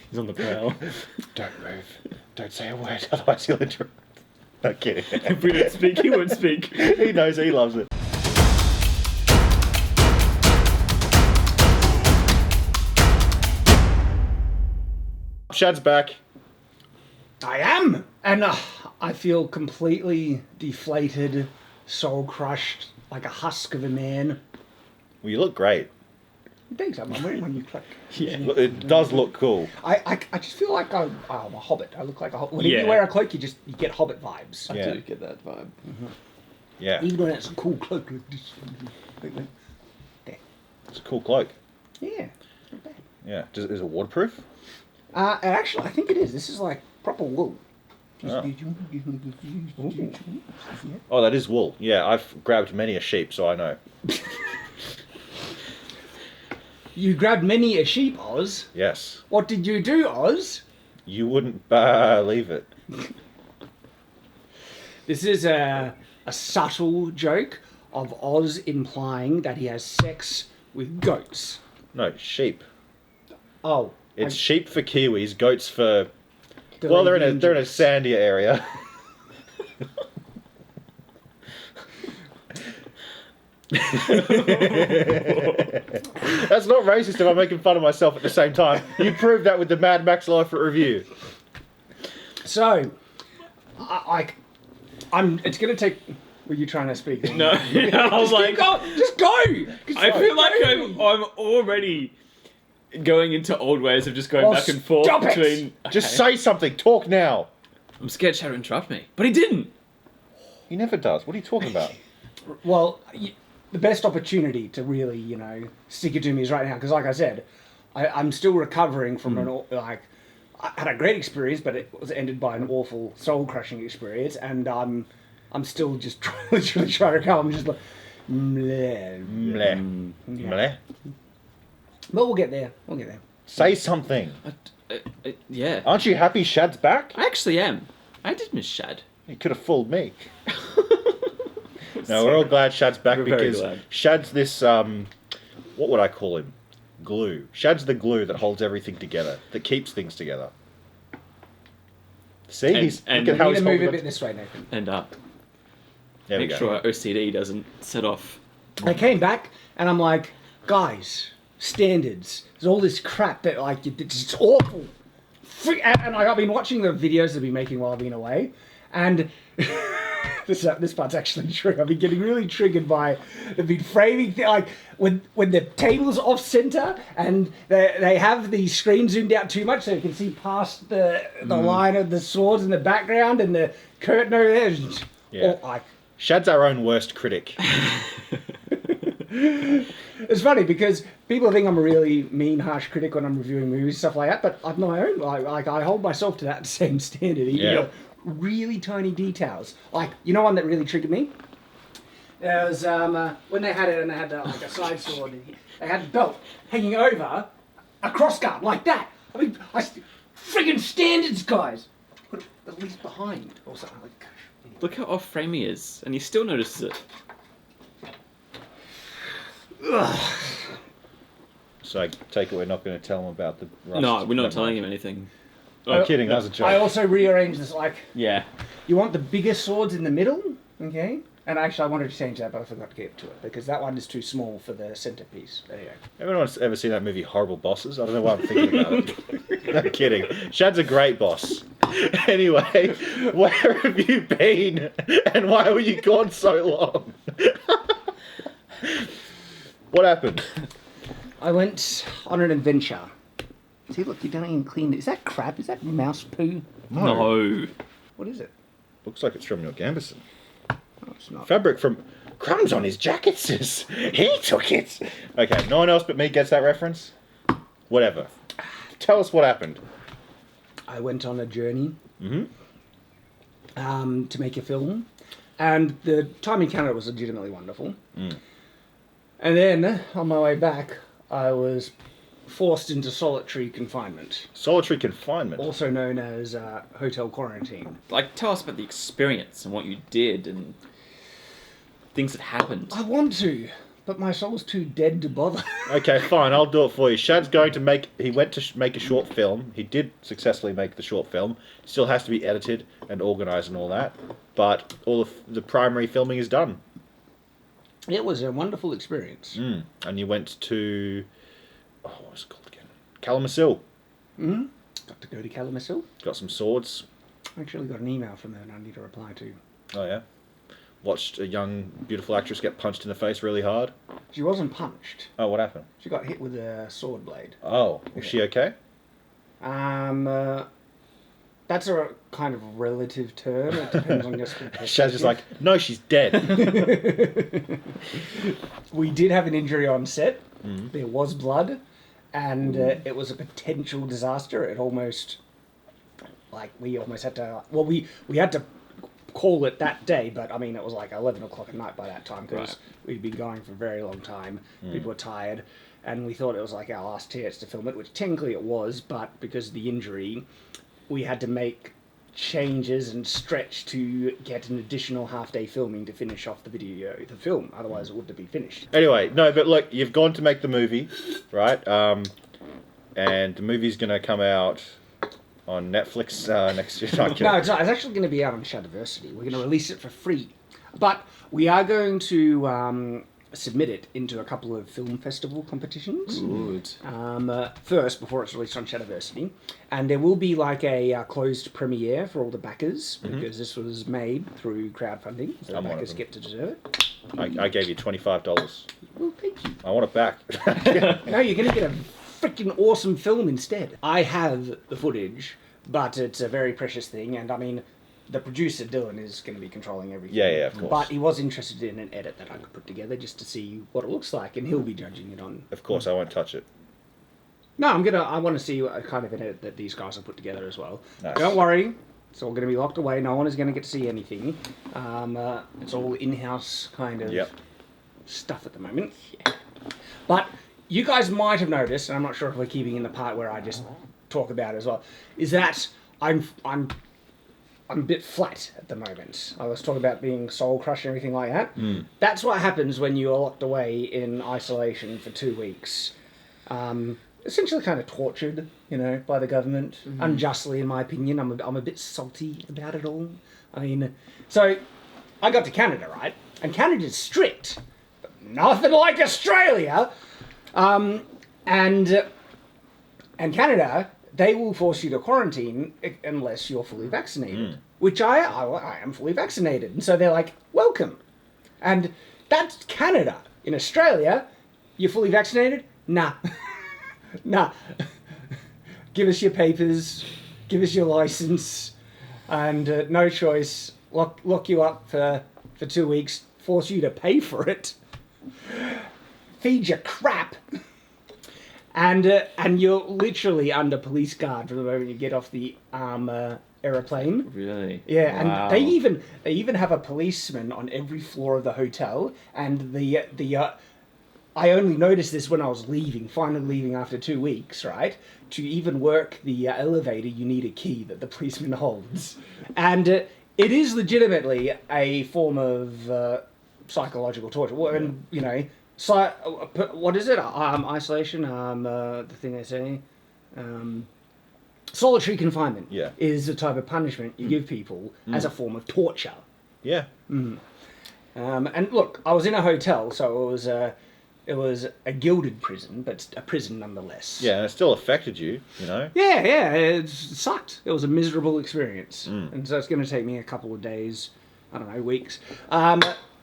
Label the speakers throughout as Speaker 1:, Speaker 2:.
Speaker 1: He's on the prowl.
Speaker 2: Don't move. Don't say a word, otherwise he'll interrupt. No kidding.
Speaker 1: If we don't speak, he won't speak.
Speaker 2: He knows, he loves it. Shad's back.
Speaker 3: I am! And I feel completely deflated, soul crushed, like a husk of a man.
Speaker 2: Well, you look great.
Speaker 3: Thanks, I'm wearing my new cloak.
Speaker 1: Yeah.
Speaker 2: It does look cool.
Speaker 3: I just feel like I'm a hobbit. I look like a hobbit. When
Speaker 1: Yeah.
Speaker 3: you wear a cloak, you get hobbit vibes.
Speaker 2: Yeah.
Speaker 4: I do get that vibe.
Speaker 2: Yeah.
Speaker 3: Even when it's a cool cloak like this. Like that.
Speaker 2: It's a cool cloak.
Speaker 3: Yeah, it's not bad.
Speaker 2: Yeah. Is it waterproof?
Speaker 3: And actually, I think it is. This is like proper wool.
Speaker 2: Oh. Oh, that is wool. Yeah, I've grabbed many a sheep, so I know.
Speaker 3: You grabbed many a sheep, Oz.
Speaker 2: Yes.
Speaker 3: What did you do, Oz?
Speaker 2: You wouldn't believe it.
Speaker 3: This is a subtle joke of Oz implying that he has sex with goats.
Speaker 2: No, sheep.
Speaker 3: Oh.
Speaker 2: It's sheep for Kiwis, goats for... Well, they're in a sandier area. That's not racist if I'm making fun of myself at the same time. You proved that with the Mad Max Life review.
Speaker 3: So, I'm. It's gonna take. Were you trying to speak?
Speaker 1: No, I was like,
Speaker 3: just go.
Speaker 1: I feel like I'm already going into old ways of just going back and forth
Speaker 3: stop it!
Speaker 1: between.
Speaker 2: Just say something. Talk now.
Speaker 1: I'm scared Chad would interrupt me, but he didn't.
Speaker 2: He never does. What are you talking about?
Speaker 3: Well, the best opportunity to really, stick it to me is right now because, like I said, I'm still recovering from I had a great experience, but it was ended by an awful soul-crushing experience, and I'm still just literally trying to come. I'm just like, bleh.
Speaker 2: Mleh. Mleh.
Speaker 3: But we'll get there. We'll get there.
Speaker 2: Say something.
Speaker 1: Yeah.
Speaker 2: Aren't you happy Shad's back?
Speaker 1: I actually am. I did miss Shad.
Speaker 2: You could have fooled me. No, we're all glad Shad's back
Speaker 1: We're very
Speaker 2: because
Speaker 1: glad.
Speaker 2: Shad's this, what would I call him? Glue. Shad's the glue that holds everything together, that keeps things together. See? Look at
Speaker 3: We
Speaker 2: how
Speaker 3: need
Speaker 2: he's
Speaker 3: to move
Speaker 2: holding
Speaker 3: a
Speaker 2: it.
Speaker 3: bit this way, Nathan.
Speaker 1: And
Speaker 2: There we
Speaker 1: make
Speaker 2: go.
Speaker 1: sure our OCD doesn't set off.
Speaker 3: I came back and I'm like, guys, standards. There's all this crap that it's awful. And I've been watching the videos they've been making while I've been away, and this part's actually true. I've been getting really triggered by they've been framing like when the table's off center and they have the screen zoomed out too much so you can see past the line of the swords in the background and the curtain over there.
Speaker 2: Yeah. Shad's our own worst critic.
Speaker 3: It's funny because people think I'm a really mean, harsh critic when I'm reviewing movies, stuff like that. But I've my own. I hold myself to that same standard.
Speaker 2: Yeah.
Speaker 3: Really tiny details. Like one that really triggered me. There was when they had it and they had like a side sword. And they had the belt hanging over a crossguard like that. I mean, friggin' standards, guys. Put it at least behind or something like.
Speaker 1: Look how off frame he is, and he still notices it.
Speaker 3: Ugh.
Speaker 2: So I take it we're not going to tell him about the rust.
Speaker 1: No, we're not telling him anything.
Speaker 2: I'm kidding, that was a joke.
Speaker 3: I also rearranged this like.
Speaker 1: Yeah.
Speaker 3: You want the bigger swords in the middle, okay? And actually, I wanted to change that, but I forgot to get to it because that one is too small for the centerpiece. There you go.
Speaker 2: Everyone's ever seen that movie Horrible Bosses? I don't know why I'm thinking about it. No kidding. Shad's a great boss. Anyway, where have you been and why were you gone so long? What happened?
Speaker 3: I went on an adventure. See, look, you don't even clean it. Is that crap? Is that mouse poo?
Speaker 1: No.
Speaker 3: What is it?
Speaker 2: Looks like it's from your Gambison.
Speaker 3: Oh, it's not.
Speaker 2: Fabric from crumbs on his jacket, sis. He took it. Okay, no one else but me gets that reference. Whatever. Tell us what happened.
Speaker 3: I went on a journey
Speaker 2: Mm-hmm.
Speaker 3: to make a film, and the time in Canada was legitimately wonderful.
Speaker 2: Mm.
Speaker 3: And then, on my way back, I was forced into solitary confinement,
Speaker 2: Solitary confinement.
Speaker 3: also known as hotel quarantine.
Speaker 1: Like, tell us about the experience and what you did and things that happened.
Speaker 3: I want to, But my soul's too dead to bother.
Speaker 2: Okay, fine, I'll do it for you. Shad's going to make... He went to make a short film. He did successfully make the short film. Still has to be edited and organised and all that. But all of the primary filming is done.
Speaker 3: It was a wonderful experience.
Speaker 2: And you went to... Oh, what was it called again? Kalamazoo.
Speaker 3: Got to go to Kalamazoo.
Speaker 2: Got some swords.
Speaker 3: I actually got an email from them I need to reply to.
Speaker 2: Oh, yeah? Watched a young, beautiful actress get punched in the face really hard.
Speaker 3: She wasn't punched.
Speaker 2: Oh, what happened?
Speaker 3: She got hit with a sword blade.
Speaker 2: Oh, was she okay?
Speaker 3: That's a kind of relative term. It depends on your perspective.
Speaker 2: Shad's just like, no, she's dead.
Speaker 3: We did have an injury on set. There was blood, and it was a potential disaster. It almost, like, we almost had to. Well, we had to call it that day, but I mean, it was like 11 o'clock at night by that time because we'd been going for a very long time. People were tired, and we thought it was like our last chance to film it, which technically it was, but because of the injury, we had to make changes and stretch to get an additional half-day filming to finish off the film. Otherwise, it wouldn't have been finished.
Speaker 2: Anyway, no, but look, you've gone to make the movie, right? And the movie's going to come out on Netflix next year.
Speaker 3: No, it's not. It's actually going to be out on Shadiversity. We're going to release it for free. But we are going to submit it into a couple of film festival competitions.
Speaker 1: Good.
Speaker 3: First, before it's released on Shadiversity. And there will be like a closed premiere for all the backers, because this was made through crowdfunding. So the backers get to deserve it.
Speaker 2: I gave you $25.
Speaker 3: Well, thank you.
Speaker 2: I want it back.
Speaker 3: No, you're going to get a freaking awesome film instead. I have the footage, but it's a very precious thing, and I mean, the producer Dylan is going to be controlling everything.
Speaker 2: Yeah, of course.
Speaker 3: But he was interested in an edit that I could put together just to see what it looks like, and he'll be judging it on.
Speaker 2: Of course, I won't touch it.
Speaker 3: No, I want to see what kind of an edit that these guys have put together as well.
Speaker 2: Nice.
Speaker 3: Don't worry, it's all going to be locked away. No one is going to get to see anything. It's all in-house kind of stuff at the moment. Yeah. But you guys might have noticed, and I'm not sure if we're keeping in the part where I just talk about it as well, is that I'm a bit flat at the moment. I was talking about being soul crushed and everything like that. That's what happens when you're locked away in isolation for 2 weeks. Essentially kind of tortured, by the government. Unjustly, in my opinion. I'm a bit salty about it all. I mean, so I got to Canada, right? And Canada's strict. But nothing like Australia. And Canada, they will force you to quarantine unless you're fully vaccinated, which I am fully vaccinated. And so they're like, welcome. And that's Canada. In Australia, you're fully vaccinated? Nah. Nah. Give us your papers, give us your license, and no choice. Lock you up for 2 weeks, force you to pay for it. Feed you crap, and you're literally under police guard from the moment you get off the aeroplane.
Speaker 1: Really?
Speaker 3: Yeah,
Speaker 1: Wow.
Speaker 3: and they even have a policeman on every floor of the hotel. And I only noticed this when I was finally leaving after 2 weeks, right? To even work the elevator, you need a key that the policeman holds, and it is legitimately a form of psychological torture. And what is it? Isolation. The thing they say, solitary confinement.
Speaker 2: Yeah.
Speaker 3: Is a type of punishment you give people as a form of torture.
Speaker 2: Yeah.
Speaker 3: And look, I was in a hotel, so it was a gilded prison, but a prison nonetheless.
Speaker 2: Yeah, and it still affected you,
Speaker 3: Yeah, it sucked. It was a miserable experience, and so it's going to take me a couple of days, I don't know, weeks.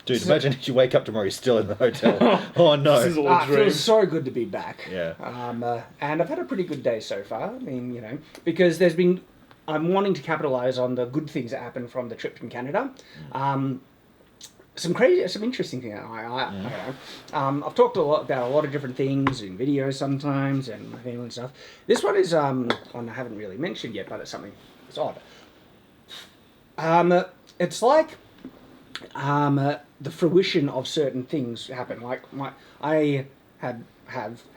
Speaker 2: Dude, imagine if you wake up tomorrow, you're still in the hotel. Oh, no.
Speaker 1: This is all a
Speaker 3: It
Speaker 1: dream.
Speaker 3: feels so good to be back.
Speaker 2: Yeah.
Speaker 3: And I've had a pretty good day so far. I mean, because I'm wanting to capitalise on the good things that happened from the trip in Canada. Some interesting things. I don't know. I've talked about a lot of different things in videos sometimes, and my family and stuff. This one is one I haven't really mentioned yet, but it's something that's odd. It's like the fruition of certain things happen. Like I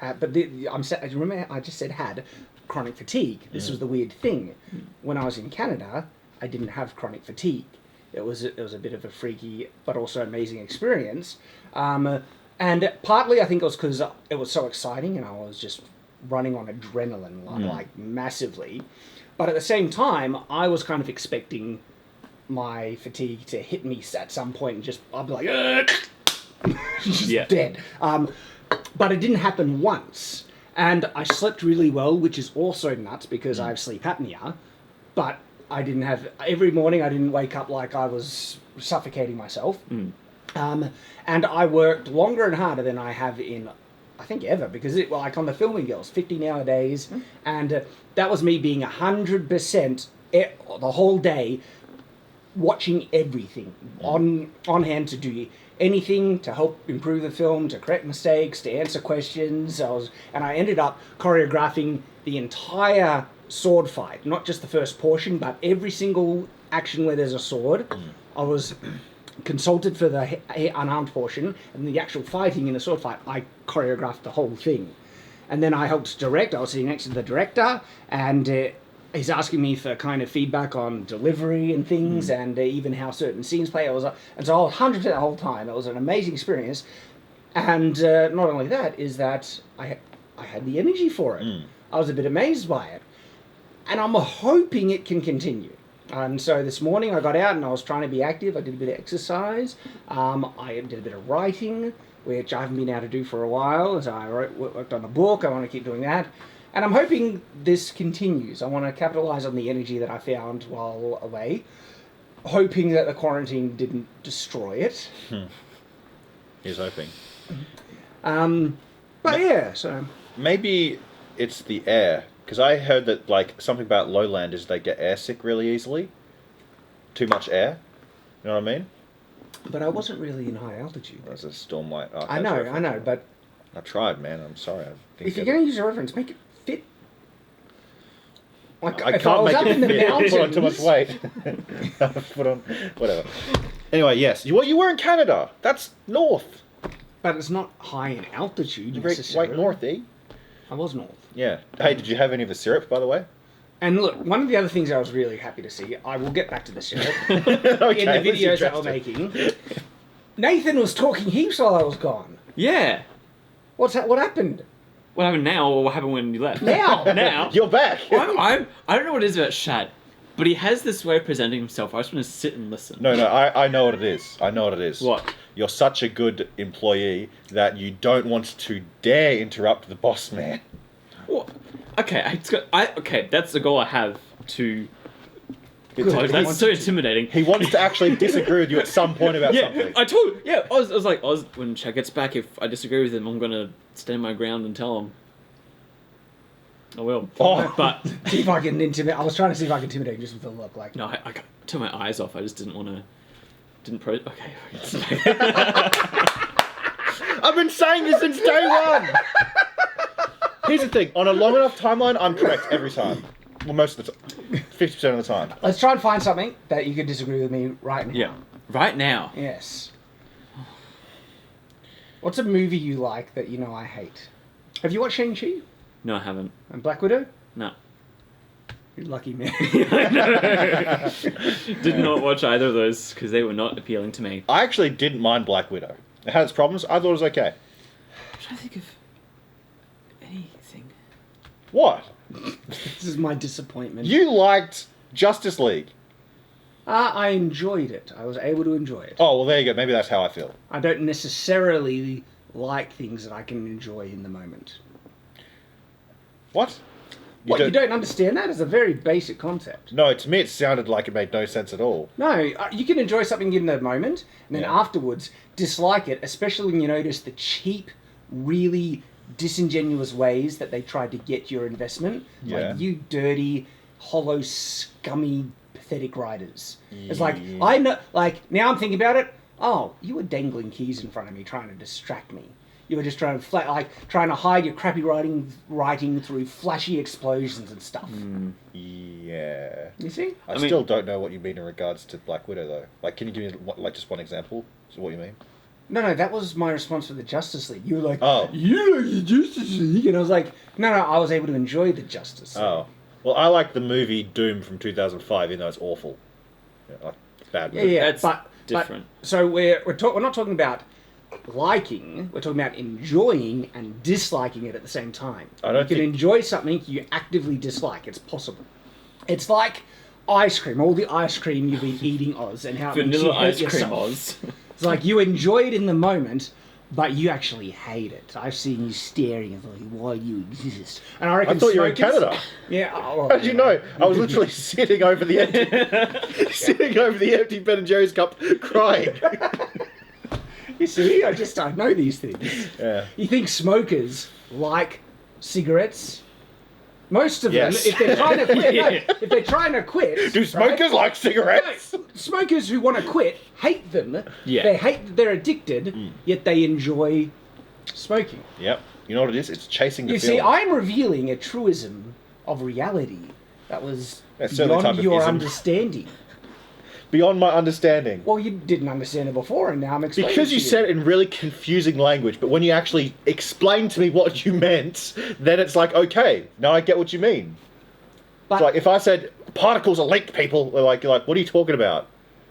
Speaker 3: remember I just said had chronic fatigue. This was the weird thing. When I was in Canada, I didn't have chronic fatigue. It was a bit of a freaky but also amazing experience. And partly I think it was because it was so exciting and I was just running on adrenaline, like massively. But at the same time, I was kind of expecting my fatigue to hit me at some point and just, I'd be like, just dead. But it didn't happen once. And I slept really well, which is also nuts because I have sleep apnea. But I didn't have, every morning I didn't wake up like I was suffocating myself. And I worked longer and harder than I have in, I think, ever, because like on the filming girls, 15-hour days, and that was me being 100% the whole day, watching everything on hand to do anything to help improve the film, to correct mistakes, to answer questions. And I ended up choreographing the entire sword fight, not just the first portion, but every single action where there's a sword. I was consulted for the unarmed portion, and the actual fighting in the sword fight, I choreographed the whole thing. And then I helped direct. I was sitting next to the director, and he's asking me for kind of feedback on delivery and things, and even how certain scenes play. And so I was 100% the whole time. It was an amazing experience. And not only that, is that I had the energy for it. I was a bit amazed by it. And I'm hoping it can continue. And so this morning I got out and I was trying to be active. I did a bit of exercise. I did a bit of writing, which I haven't been able to do for a while. So I worked on a book. I want to keep doing that. And I'm hoping this continues. I want to capitalize on the energy that I found while away, hoping that the quarantine didn't destroy it.
Speaker 2: He's hoping.
Speaker 3: But yeah, so...
Speaker 2: Maybe it's the air. Because I heard that, like, something about lowlanders, they get airsick really easily. Too much air. You know what I mean?
Speaker 3: But I wasn't really in high altitude.
Speaker 2: That's a Stormlight Archives
Speaker 3: I know,
Speaker 2: reference.
Speaker 3: but...
Speaker 2: I tried, man. I'm sorry.
Speaker 3: If you're going to use a reference, make it fit. Like,
Speaker 2: I
Speaker 3: if
Speaker 2: can't
Speaker 3: was
Speaker 2: make
Speaker 3: up
Speaker 2: it
Speaker 3: in the
Speaker 2: fit.
Speaker 3: mountains,
Speaker 2: Put on too much weight. Put on... Whatever. Anyway, yes. You were in Canada. That's north.
Speaker 3: But it's not high in altitude,
Speaker 2: You're
Speaker 3: necessarily.
Speaker 2: right north, eh?
Speaker 3: I was north.
Speaker 2: Yeah. Hey, did you have any of the syrup, by the way?
Speaker 3: And look, one of the other things I was really happy to see, I will get back to the syrup,
Speaker 2: Okay,
Speaker 3: in the
Speaker 2: at least you
Speaker 3: videos that
Speaker 2: addressed
Speaker 3: we're
Speaker 2: it.
Speaker 3: making, Nathan was talking heaps while I was gone.
Speaker 1: Yeah.
Speaker 3: What happened?
Speaker 1: What happened now, or what happened when you left?
Speaker 3: Now!
Speaker 1: Now.
Speaker 2: You're back.
Speaker 1: I don't know what it is about Shad, but he has this way of presenting himself. I just want to sit and listen.
Speaker 2: No, I know what it is. I know what it is.
Speaker 1: What?
Speaker 2: You're such a good employee that you don't want to dare interrupt the boss man.
Speaker 1: Well, okay, okay, that's the goal I have to...
Speaker 3: Good.
Speaker 1: That's so intimidating.
Speaker 2: He wants to actually disagree with you at some point about something.
Speaker 1: I told you. Yeah, I was like, when Chad gets back, if I disagree with him, I'm gonna stand my ground and tell him. I will.
Speaker 2: Oh.
Speaker 1: But
Speaker 3: See if I can intimidate. I was trying to see if I can intimidate him just with a look. Like,
Speaker 1: no, I turned my eyes off. I just didn't want to. Okay.
Speaker 2: I've been saying this since day one. Here's the thing: on a long enough timeline, I'm correct every time. Well, most of the time, 50% of the time.
Speaker 3: let's try and find something that you could disagree with me right now.
Speaker 1: Yeah. Right now.
Speaker 3: Yes. What's a movie you like that you know I hate? Have you watched Shang-Chi?
Speaker 1: No, I haven't.
Speaker 3: And Black Widow?
Speaker 1: No.
Speaker 3: You lucky man.
Speaker 1: Did not watch either of those because they were not appealing to me.
Speaker 2: I actually didn't mind Black Widow. It had its problems. I thought it was okay.
Speaker 1: I'm trying to think of anything.
Speaker 2: What?
Speaker 3: This is my disappointment.
Speaker 2: You liked Justice League.
Speaker 3: I enjoyed it. I was able to enjoy it.
Speaker 2: Oh, well, there you go. Maybe that's how I feel.
Speaker 3: I don't necessarily like things that I can enjoy in the moment.
Speaker 2: What?
Speaker 3: You don't understand that? It's a very basic concept.
Speaker 2: No, to me it sounded like it made no sense at all.
Speaker 3: No, you can enjoy something in the moment, and then
Speaker 2: Yeah.
Speaker 3: afterwards dislike it, especially when you notice the cheap, really disingenuous ways that they tried to get your investment.
Speaker 2: Yeah.
Speaker 3: Like, you dirty, hollow, scummy, pathetic writers. It's like,
Speaker 2: Yeah.
Speaker 3: I know, like, now I'm thinking about it, oh, you were dangling keys in front of me trying to distract me. You were just trying to hide your crappy writing through flashy explosions and stuff.
Speaker 2: Yeah.
Speaker 3: You see?
Speaker 2: I
Speaker 1: mean-
Speaker 2: still don't know what you mean in regards to Black Widow, though. Like, can you give me like just one example? So what you mean?
Speaker 3: No, that was my response for the Justice League. You were like,
Speaker 2: Oh.
Speaker 3: you like the Justice League? And I was like, no, I was able to enjoy the Justice League.
Speaker 2: Oh. Well, I like the movie Doom from 2005, even though it's awful. Yeah, like, bad movie.
Speaker 3: Yeah,
Speaker 1: That's
Speaker 3: but
Speaker 1: different.
Speaker 3: so we're not talking about liking. We're talking about enjoying and disliking it at the same time.
Speaker 2: I don't
Speaker 3: you can
Speaker 2: think-
Speaker 3: enjoy something you actively dislike. It's possible. It's like ice cream. All the ice cream you've been eating, Oz, and how it makes you
Speaker 1: Vanilla
Speaker 3: hate
Speaker 1: ice cream,
Speaker 3: yourself.
Speaker 1: Oz.
Speaker 3: It's like you enjoy it in the moment, but you actually hate it. I've seen you staring at like, why do you exist? And I reckon
Speaker 2: I thought you were in
Speaker 3: smokers-
Speaker 2: Canada.
Speaker 3: Yeah. Oh,
Speaker 2: How did you know? I was literally sitting over the empty Ben and Jerry's cup, crying.
Speaker 3: You see, I know these things.
Speaker 2: Yeah.
Speaker 3: You think smokers like cigarettes? Most of
Speaker 2: Yes.
Speaker 3: them, if they're trying to quit,
Speaker 1: Yeah.
Speaker 3: if they're trying to quit,
Speaker 2: Do smokers like cigarettes?
Speaker 3: No, smokers who want to quit hate them.
Speaker 1: Yeah.
Speaker 3: They hate. They're addicted, yet they enjoy smoking.
Speaker 2: Yep. You know what it is? It's chasing the
Speaker 3: You
Speaker 2: feeling.
Speaker 3: see, I'm revealing a truism of reality that was
Speaker 2: That's certainly a type
Speaker 3: beyond
Speaker 2: of
Speaker 3: your
Speaker 2: ism.
Speaker 3: understanding.
Speaker 2: Beyond my understanding.
Speaker 3: Well, you didn't understand it before, and now I'm explaining.
Speaker 2: Because
Speaker 3: to
Speaker 2: you said it in really confusing language, but when you actually explain to me what you meant, then it's like, okay, now I get what you mean.
Speaker 3: But,
Speaker 2: It's like if I said particles are linked, people are like, what are you talking about?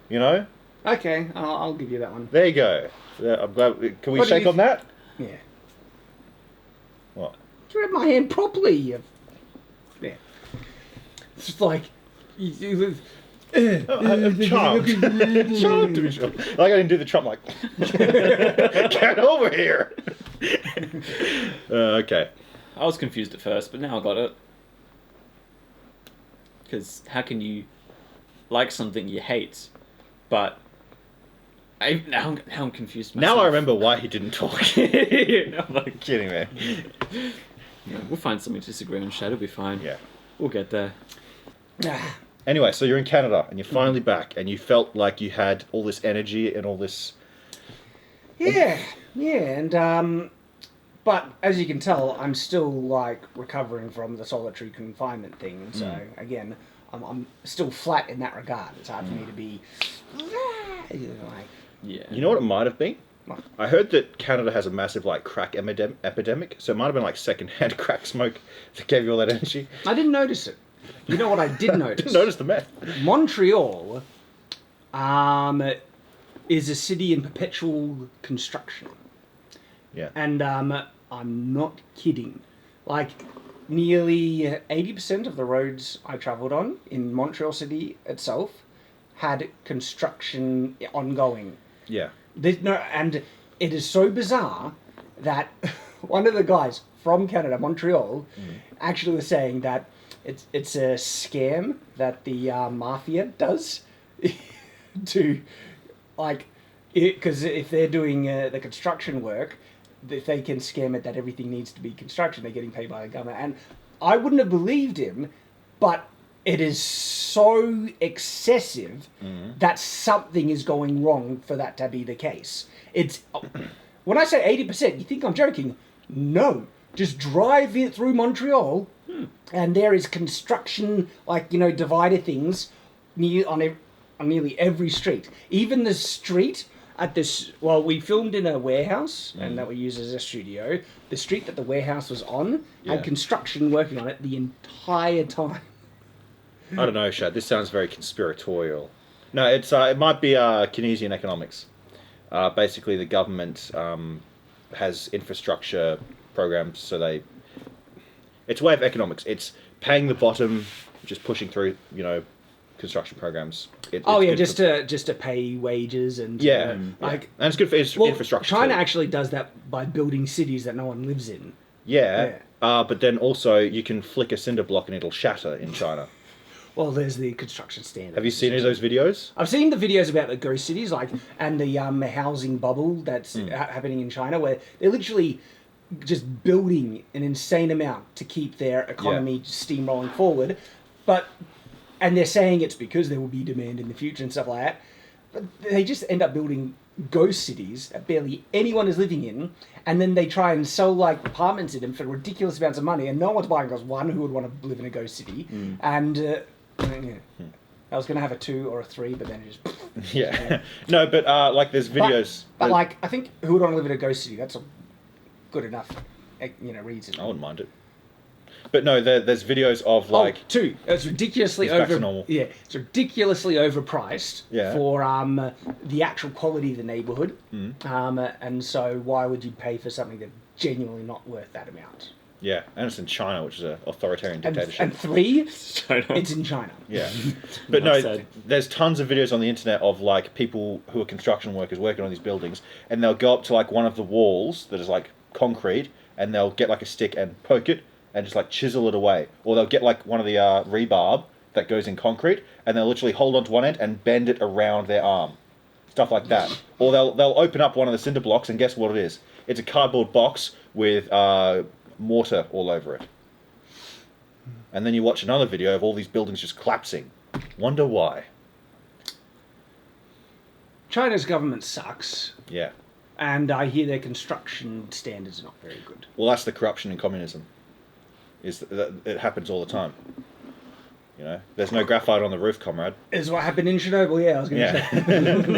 Speaker 2: You know?
Speaker 3: okay, I'll give you that one.
Speaker 2: There you go. I'm glad. Can we
Speaker 3: What do
Speaker 2: shake
Speaker 3: you
Speaker 2: on that?
Speaker 3: Yeah.
Speaker 2: What?
Speaker 3: You read my hand properly. Yeah. It's just like
Speaker 2: I'm charmed. Charmed to be sure. Like I didn't do the Trump like. Get over here. Okay.
Speaker 1: I was confused at first, but now I got it. Because how can you like something you hate, but now I'm confused myself.
Speaker 2: Now I remember why he didn't talk.
Speaker 1: Now I'm like,
Speaker 2: Kidding me.
Speaker 1: yeah, we'll find something to disagree on. Shad will be fine.
Speaker 2: Yeah.
Speaker 1: We'll get there.
Speaker 2: Anyway, so you're in Canada and you're finally back, and you felt like you had all this energy and all this.
Speaker 3: yeah, and but as you can tell, I'm still like recovering from the solitary confinement thing. So again, I'm still flat in that regard. It's hard for me to be like.
Speaker 1: Yeah.
Speaker 2: You know what it might have been?
Speaker 3: What?
Speaker 2: I heard that Canada has a massive like crack epidemic, so it might have been like secondhand crack smoke that gave you all that energy.
Speaker 3: I didn't notice it. You know what I did notice?
Speaker 2: Didn't notice the meth.
Speaker 3: Montreal is a city in perpetual construction.
Speaker 2: Yeah.
Speaker 3: And I'm not kidding. Like, nearly 80% of the roads I travelled on in Montreal City itself had construction ongoing.
Speaker 2: Yeah.
Speaker 3: And it is so bizarre that one of the guys from Canada, Montreal, actually was saying that it's a scam that the mafia does to, like, because if they're doing the construction work, if they can scam it that everything needs to be construction, they're getting paid by the government. And I wouldn't have believed him, but it is so excessive that something is going wrong for that to be the case. It's when I say 80%, you think I'm joking? No, just drive it through Montreal, and there is construction, like divider things, on nearly every street. Even the street at this, well, we filmed in a warehouse, and that we use as a studio. The street that the warehouse was on had construction working on it the entire time.
Speaker 2: I don't know, Shad. This sounds very conspiratorial. No, it might be Keynesian economics. Basically, the government has infrastructure programs, so it's a way of economics. It's paying the bottom, just pushing through, construction programs. It's
Speaker 3: just to pay wages and
Speaker 2: and it's good for infrastructure.
Speaker 3: China
Speaker 2: too.
Speaker 3: actually does that by building cities that no one lives in.
Speaker 2: Yeah. But then also you can flick a cinder block and it'll shatter in China.
Speaker 3: Well, there's the construction standard.
Speaker 2: Have you seen any of those videos?
Speaker 3: I've seen the videos about the ghost cities, and the housing bubble that's happening in China, where they're literally just building an insane amount to keep their economy steamrolling forward, and they're saying it's because there will be demand in the future and stuff like that. But they just end up building ghost cities that barely anyone is living in, and then they try and sell like apartments in them for ridiculous amounts of money, and no one's buying because one, who would want to live in a ghost city, and I was going to have a 2 or a 3, but then it just...
Speaker 2: Yeah. No, but like there's videos.
Speaker 3: But like, I think who would want to live in a ghost city? That's a good enough, reason.
Speaker 2: I wouldn't mind it. But no, there's videos of like...
Speaker 3: two. It's ridiculously
Speaker 2: It's back to normal.
Speaker 3: Yeah, it's ridiculously overpriced
Speaker 2: Yeah.
Speaker 3: for the actual quality of the neighborhood. And so why would you pay for something that's genuinely not worth that amount?
Speaker 2: Yeah, and it's in China, which is an authoritarian dictatorship.
Speaker 3: And three,
Speaker 1: China.
Speaker 3: it's in China.
Speaker 2: Yeah. But no,
Speaker 1: That's sad.
Speaker 2: there's tons of videos on the internet of like people who are construction workers working on these buildings, and they'll go up to like one of the walls that is like concrete, and they'll get like a stick and poke it and just like chisel it away. Or they'll get like one of the rebarb that goes in concrete, and they'll literally hold onto one end and bend it around their arm. Stuff like that. Or they'll open up one of the cinder blocks, and guess what it is? It's a cardboard box with mortar all over it. And then you watch another video of all these buildings just collapsing. Wonder why.
Speaker 3: China's government sucks,
Speaker 2: Yeah.
Speaker 3: and I hear their construction standards are not very good.
Speaker 2: Well, that's the corruption in communism. Is that it happens all the time. You know, there's no graphite on the roof, comrade.
Speaker 3: Is what happened in Chernobyl, yeah, I was going to
Speaker 2: Yeah.
Speaker 3: say.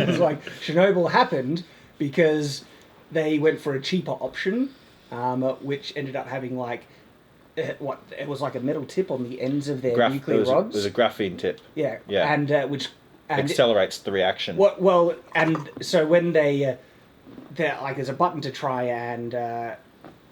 Speaker 3: It's like, Chernobyl happened because they went for a cheaper option, which ended up having like, it was like a metal tip on the ends of their nuclear rods.
Speaker 2: There's a graphene tip.
Speaker 3: Yeah,
Speaker 2: Yeah.
Speaker 3: and which... And
Speaker 2: Accelerates the reaction.
Speaker 3: well, and so when they're like, there's a button to try and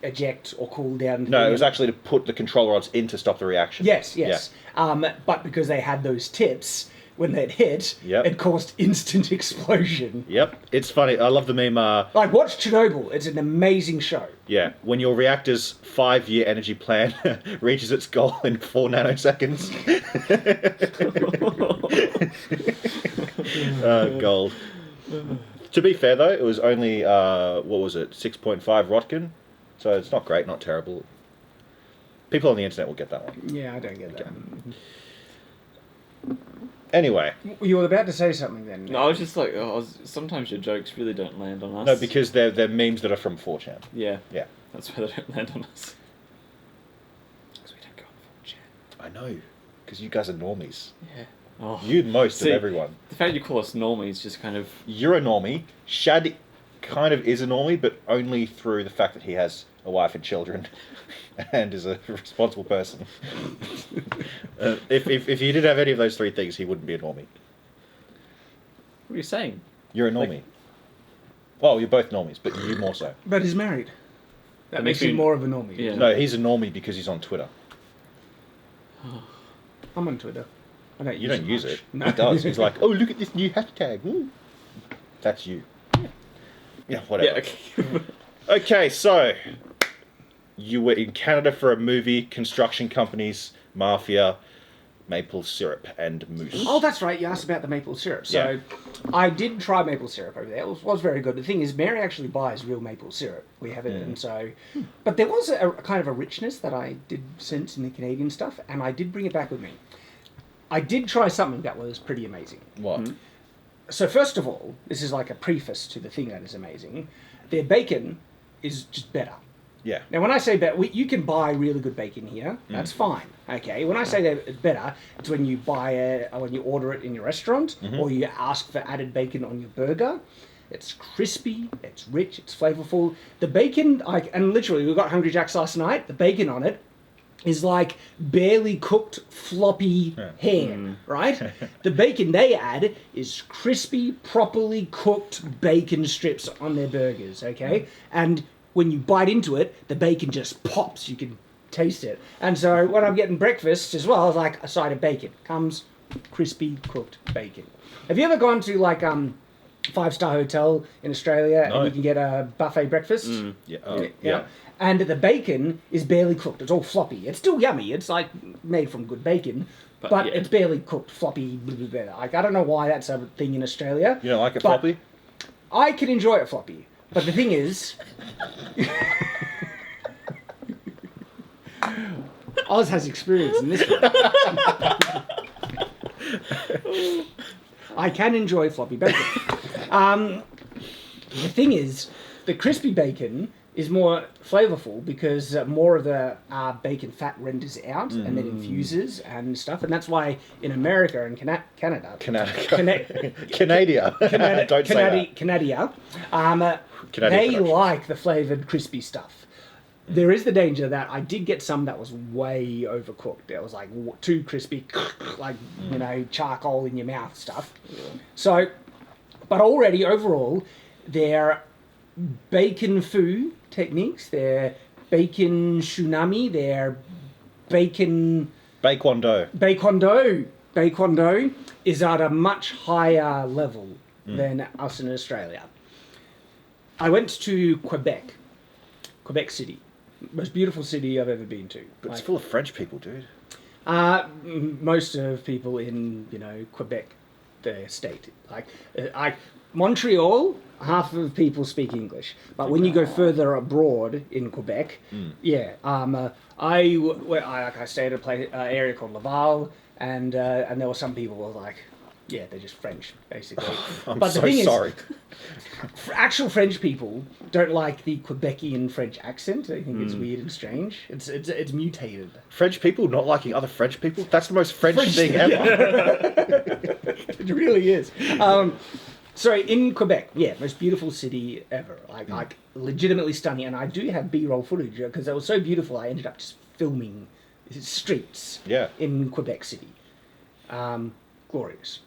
Speaker 3: eject or cool down.
Speaker 2: No, it was actually to put the control rods in to stop the reaction.
Speaker 3: Yes. But because they had those tips, when they'd hit,
Speaker 2: Yep.
Speaker 3: it caused instant explosion.
Speaker 2: Yep. It's funny. I love the meme.
Speaker 3: Like, watch Chernobyl. It's an amazing show.
Speaker 2: Yeah. When your reactor's 5-year energy plan reaches its goal in 4 nanoseconds. Gold. To be fair, though, it was only, what was it, 6.5 Rotkin? So it's not great, not terrible. People on the internet will get that one.
Speaker 3: Yeah, I don't get that.
Speaker 2: Anyway.
Speaker 3: You were about to say something then.
Speaker 1: No, I was just like, sometimes your jokes really don't land on us.
Speaker 2: No, because they're memes that are from 4chan.
Speaker 1: Yeah.
Speaker 2: Yeah.
Speaker 1: That's why they don't land on us. Because we don't go on 4chan.
Speaker 2: I know. Because you guys are normies.
Speaker 1: Yeah. Oh.
Speaker 2: You most
Speaker 1: See,
Speaker 2: of everyone.
Speaker 1: The fact you call us normies just kind of...
Speaker 2: You're a normie. Shad kind of is a normie, but only through the fact that he has a wife and children and is a responsible person. If he didn't have any of those three things, he wouldn't be a normie.
Speaker 1: What are you saying?
Speaker 2: You're a normie. Well, you're both normies, but you more so.
Speaker 3: But he's married. That makes
Speaker 1: me-
Speaker 3: him more of a normie.
Speaker 1: Yeah.
Speaker 2: No, he's a normie because he's on Twitter.
Speaker 3: I'm on Twitter. I don't
Speaker 2: You don't use it.
Speaker 3: No.
Speaker 2: He does. He's like, oh, look at this new hashtag. Woo. That's you. Yeah, whatever.
Speaker 1: Yeah, okay.
Speaker 2: Okay, so you were in Canada for a movie, construction companies, mafia, maple syrup, and moose.
Speaker 3: Oh, that's right. You asked about the maple syrup. So I did try maple syrup over there. It was very good. The thing is, Mary actually buys real maple syrup. We have it, and so... But there was a kind of a richness that I did sense in the Canadian stuff, and I did bring it back with me. I did try something that was pretty amazing.
Speaker 2: What?
Speaker 3: So first of all, this is like a preface to the thing that is amazing. Their bacon is just better.
Speaker 2: Yeah.
Speaker 3: Now, when I say better, you can buy really good bacon here. That's fine. Okay. When I say that it's better, it's when you when you order it in your restaurant, or you ask for added bacon on your burger. It's crispy, it's rich, it's flavorful. The bacon, and literally, we got Hungry Jack's last night. The bacon on it is like barely cooked floppy ham, right? The bacon they add is crispy, properly cooked bacon strips on their burgers, okay? And when you bite into it, the bacon just pops. You can taste it. And so when I'm getting breakfast as well, it's like a side of bacon. Comes crispy, cooked bacon. Have you ever gone to like 5-star hotel in Australia and you can get a buffet breakfast?
Speaker 2: Yeah.
Speaker 3: Yeah. And the bacon is barely cooked. It's all floppy. It's still yummy. It's like made from good bacon, but
Speaker 1: yeah.
Speaker 3: it's barely cooked, floppy. Blah, blah, blah. Like, I don't know why that's a thing in Australia.
Speaker 2: You don't like it
Speaker 3: but
Speaker 2: floppy?
Speaker 3: I can enjoy it floppy. But the thing is, Oz has experience in this one. I can enjoy floppy bacon. The thing is, the crispy bacon is more flavorful because more of the bacon fat renders out and then infuses and stuff. And that's why in America and Canada,
Speaker 2: Canada. Don't say that.
Speaker 3: Canada,
Speaker 2: Canada
Speaker 3: they
Speaker 2: production.
Speaker 3: like the flavoured crispy stuff. There is the danger that I did get some that was way overcooked. It was like too crispy, like, charcoal in your mouth stuff.
Speaker 1: Yeah.
Speaker 3: So, but already overall, their bacon foo techniques, their bacon tsunami, their bacon... Baekwon-do is at a much higher level than us in Australia. I went to Quebec City. Most beautiful city I've ever been to.
Speaker 2: But it's full of French people, dude.
Speaker 3: Most of people in, Quebec, the state. Montreal, half of people speak English. But when you go further abroad in Quebec, I stayed at an area called Laval, and there were some people who were like, yeah, they're just French, basically.
Speaker 2: I'm
Speaker 3: but
Speaker 2: so
Speaker 3: the thing
Speaker 2: sorry.
Speaker 3: Is, actual French people don't like the Quebecian French accent. They think it's weird and strange. It's mutated.
Speaker 2: French people not liking other French people? That's the most French thing ever.
Speaker 3: It really is. So in Quebec, most beautiful city ever. Like legitimately stunning. And I do have B-roll footage because it was so beautiful. I ended up just filming streets in Quebec City. Glorious.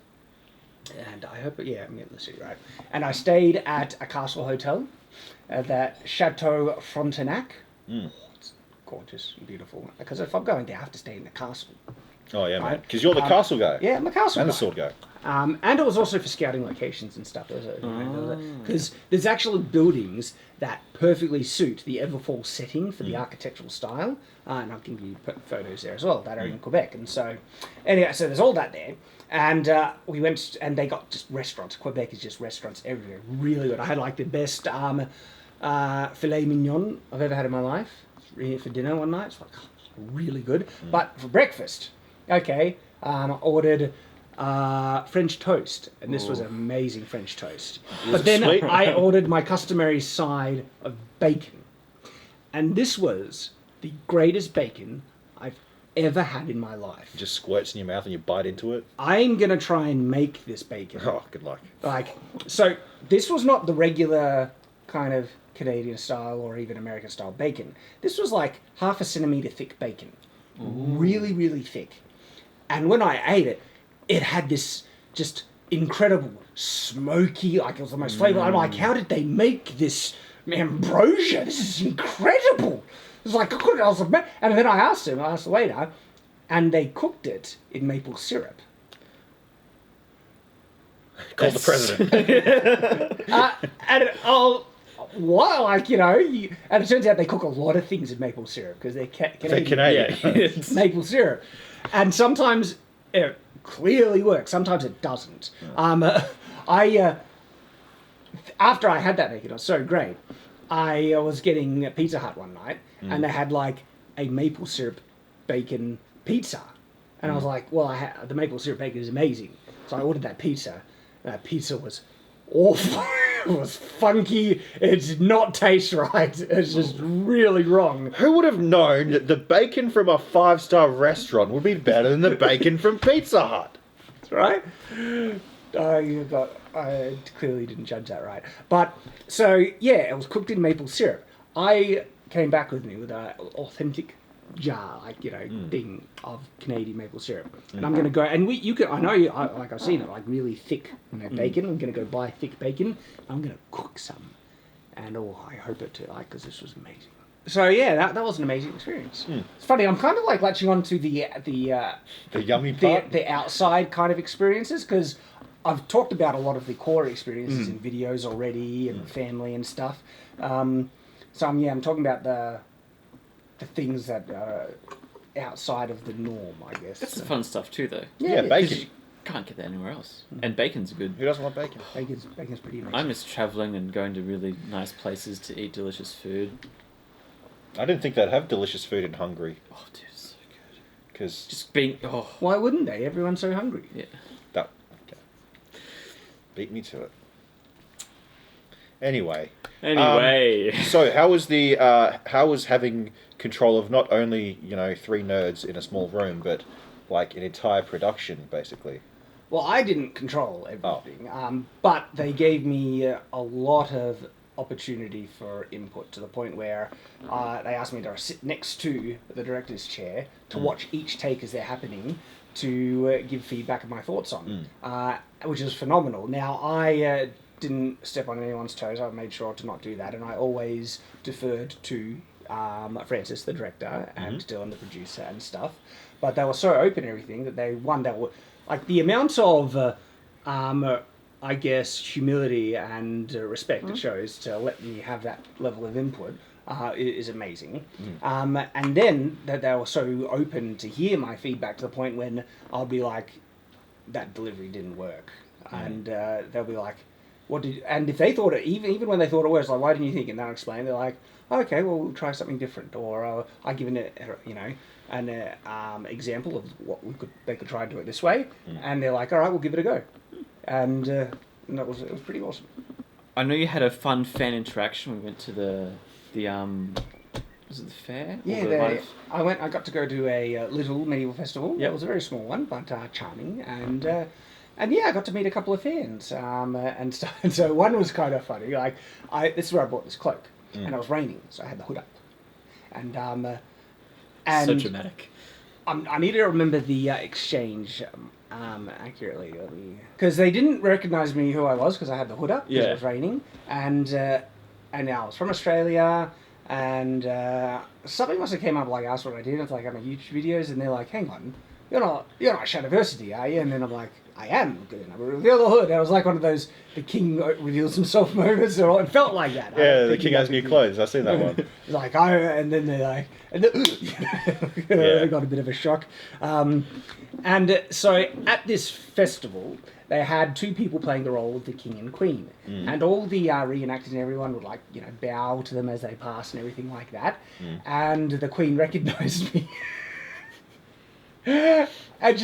Speaker 3: And I hope, I'm getting the city right. And I stayed at a castle hotel, that Chateau Frontenac. It's gorgeous and beautiful. Because if I'm going there, I have to stay in the castle.
Speaker 2: Oh yeah, man. Because you're the castle guy.
Speaker 3: Yeah, I'm a castle
Speaker 2: and
Speaker 3: guy.
Speaker 2: the sword guy.
Speaker 3: And it was also for scouting locations and stuff. Because there's actually buildings that perfectly suit the Everfall setting for the architectural style. And I'll give you photos there as well that are in Quebec. And so, anyway, so there's all that there. And we went, and they got just restaurants. Quebec is just restaurants everywhere. Really good. I had like the best filet mignon I've ever had in my life. For dinner one night. It's like really good. But for breakfast, ordered French toast, and this was amazing French toast. But then I ordered my customary side of bacon, and this was the greatest bacon I've ever had in my life.
Speaker 2: It just squirts in your mouth and you bite into it.
Speaker 3: I'm gonna try and make this bacon.
Speaker 2: Oh, good luck.
Speaker 3: So this was not the regular kind of Canadian style or even American style bacon. This was like 1/2 centimeter thick bacon. Really, really thick. And when I ate it, it had this just incredible smoky, it was the most flavorful. I'm like, how did they make this ambrosia? This is incredible. It was like, and then I asked the waiter, and they cooked it in maple syrup.
Speaker 2: Called the president.
Speaker 3: And it turns out they cook a lot of things in maple syrup because they're Canadian.
Speaker 2: They're Canadian.
Speaker 3: Maple syrup. And sometimes it clearly works, sometimes it doesn't. After I had that bacon, it was so great. I was getting a Pizza Hut one night, and they had like a maple syrup bacon pizza. And I was like, the maple syrup bacon is amazing. So I ordered that pizza. That pizza was awful. It was funky. It did not taste right. It's just really wrong.
Speaker 2: Who would have known that the bacon from a 5-star restaurant would be better than the bacon from Pizza Hut?
Speaker 3: That's right. I clearly didn't judge that right. But, so, it was cooked in maple syrup. I came back with an authentic jar, thing of Canadian maple syrup. And I'm going to go, and I've seen it, like really thick bacon. I'm going to go buy thick bacon. I'm going to cook some. And I hope it because this was amazing. So that was an amazing experience. It's funny, I'm kind of like latching on to the
Speaker 2: yummy part?
Speaker 3: The outside kind of experiences, because I've talked about a lot of the core experiences in videos already, and family and stuff. So I'm talking about the things that are outside of the norm, I guess.
Speaker 1: That's the fun stuff too, though.
Speaker 2: Yeah, bacon.
Speaker 1: You can't get that anywhere else. And bacon's good.
Speaker 2: Who doesn't want bacon?
Speaker 3: Bacon's pretty amazing.
Speaker 1: I miss travelling and going to really nice places to eat delicious food.
Speaker 2: I didn't think they'd have delicious food in Hungary.
Speaker 1: Oh, dude, it's so good.
Speaker 2: Because
Speaker 1: Just being...
Speaker 3: Why wouldn't they? Everyone's so hungry.
Speaker 1: Yeah.
Speaker 2: Okay. Beat me to it. Anyway. So how was having control of not only 3 nerds in a small room, but like an entire production basically?
Speaker 3: Well, I didn't control everything, but they gave me a lot of opportunity for input to the point where they asked me to sit next to the director's chair to watch each take as they're happening to give feedback of my thoughts on, which is phenomenal. Now, I didn't step on anyone's toes. I made sure to not do that, and I always deferred to Francis, the director, and Dylan, the producer, and stuff. But they were so open and everything that they were like the amount of I guess humility and respect it shows to let me have that level of input is amazing. And then that they were so open to hear my feedback to the point when I'll be like, that delivery didn't work, and they'll be like, what did? And if they thought it, even when they thought it was, like, why didn't you think? And they'll explain. They're like, okay, well, we'll try something different, or I give it, an example of what they could try and do it this way, and they're like, all right, we'll give it a go, and it was pretty awesome.
Speaker 1: I know you had a fun fan interaction. We went to the was it the fair?
Speaker 3: Yeah, I got to go to a little medieval festival.
Speaker 1: Yep.
Speaker 3: It was a very small one, but charming, and yeah, I got to meet a couple of fans and stuff. And so one was kind of funny. Like, this is where I bought this cloak, and it was raining, so I had the hood up, and
Speaker 1: So dramatic.
Speaker 3: I need to remember the exchange accurately, because they didn't recognise me who I was because I had the hood up because it was raining, and I was from Australia, and something must have came up, like, asked what I did. It's like, I make YouTube videos, and they're like, hang on, you're not Shadiversity, are you? And then I'm like, I am. And I reveal the hood. And it was like one of those, the king reveals himself moments, or it felt like that.
Speaker 2: Yeah, the king has new clothes. I've seen that one.
Speaker 3: It's like, and then they're like, they got a bit of a shock. And so at this festival, they had two people playing the role of the king and queen, and all the reenactors and everyone would, like, bow to them as they passed and everything like that. And the queen recognised me. And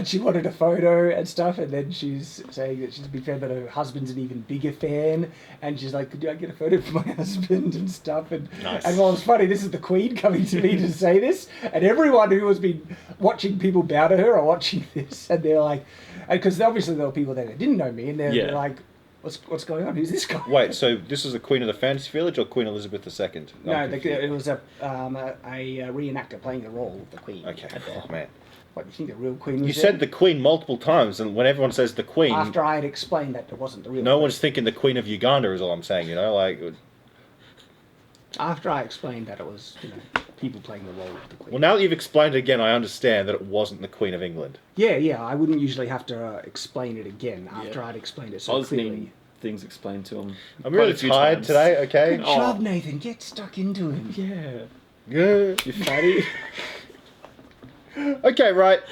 Speaker 3: she wanted a photo and stuff, and then she's saying that she's a big fan, but her husband's an even bigger fan, and she's like, could I get a photo for my husband and stuff, and
Speaker 2: nice.
Speaker 3: And well, it's funny, this is the queen coming to me to say this, and everyone who has been watching people bow to her are watching this, and they're like, because obviously there were people there that didn't know me, and they're like, what's going on? Who's this guy?
Speaker 2: Wait, so this is the Queen of the Fantasy Village or Queen Elizabeth II?
Speaker 3: No, it was a reenactor playing the role of the queen.
Speaker 2: Okay, oh man.
Speaker 3: What, you think the real queen was
Speaker 2: You
Speaker 3: there?
Speaker 2: said the Queen multiple times, and when everyone says the Queen...
Speaker 3: After I had explained that it wasn't the real
Speaker 2: No
Speaker 3: queen.
Speaker 2: one's thinking the Queen of Uganda is all I'm saying, like...
Speaker 3: After I explained that it was, people playing the role of the queen.
Speaker 2: Well, now that you've explained it again, I understand that it wasn't the Queen of England.
Speaker 3: Yeah, I wouldn't usually have to explain it again after I'd explained it so clearly.
Speaker 1: Things explained to him.
Speaker 2: I'm really tired today, okay?
Speaker 3: Good job, Nathan. Get stuck into him.
Speaker 2: Yeah.
Speaker 1: You fatty.
Speaker 2: Okay, right.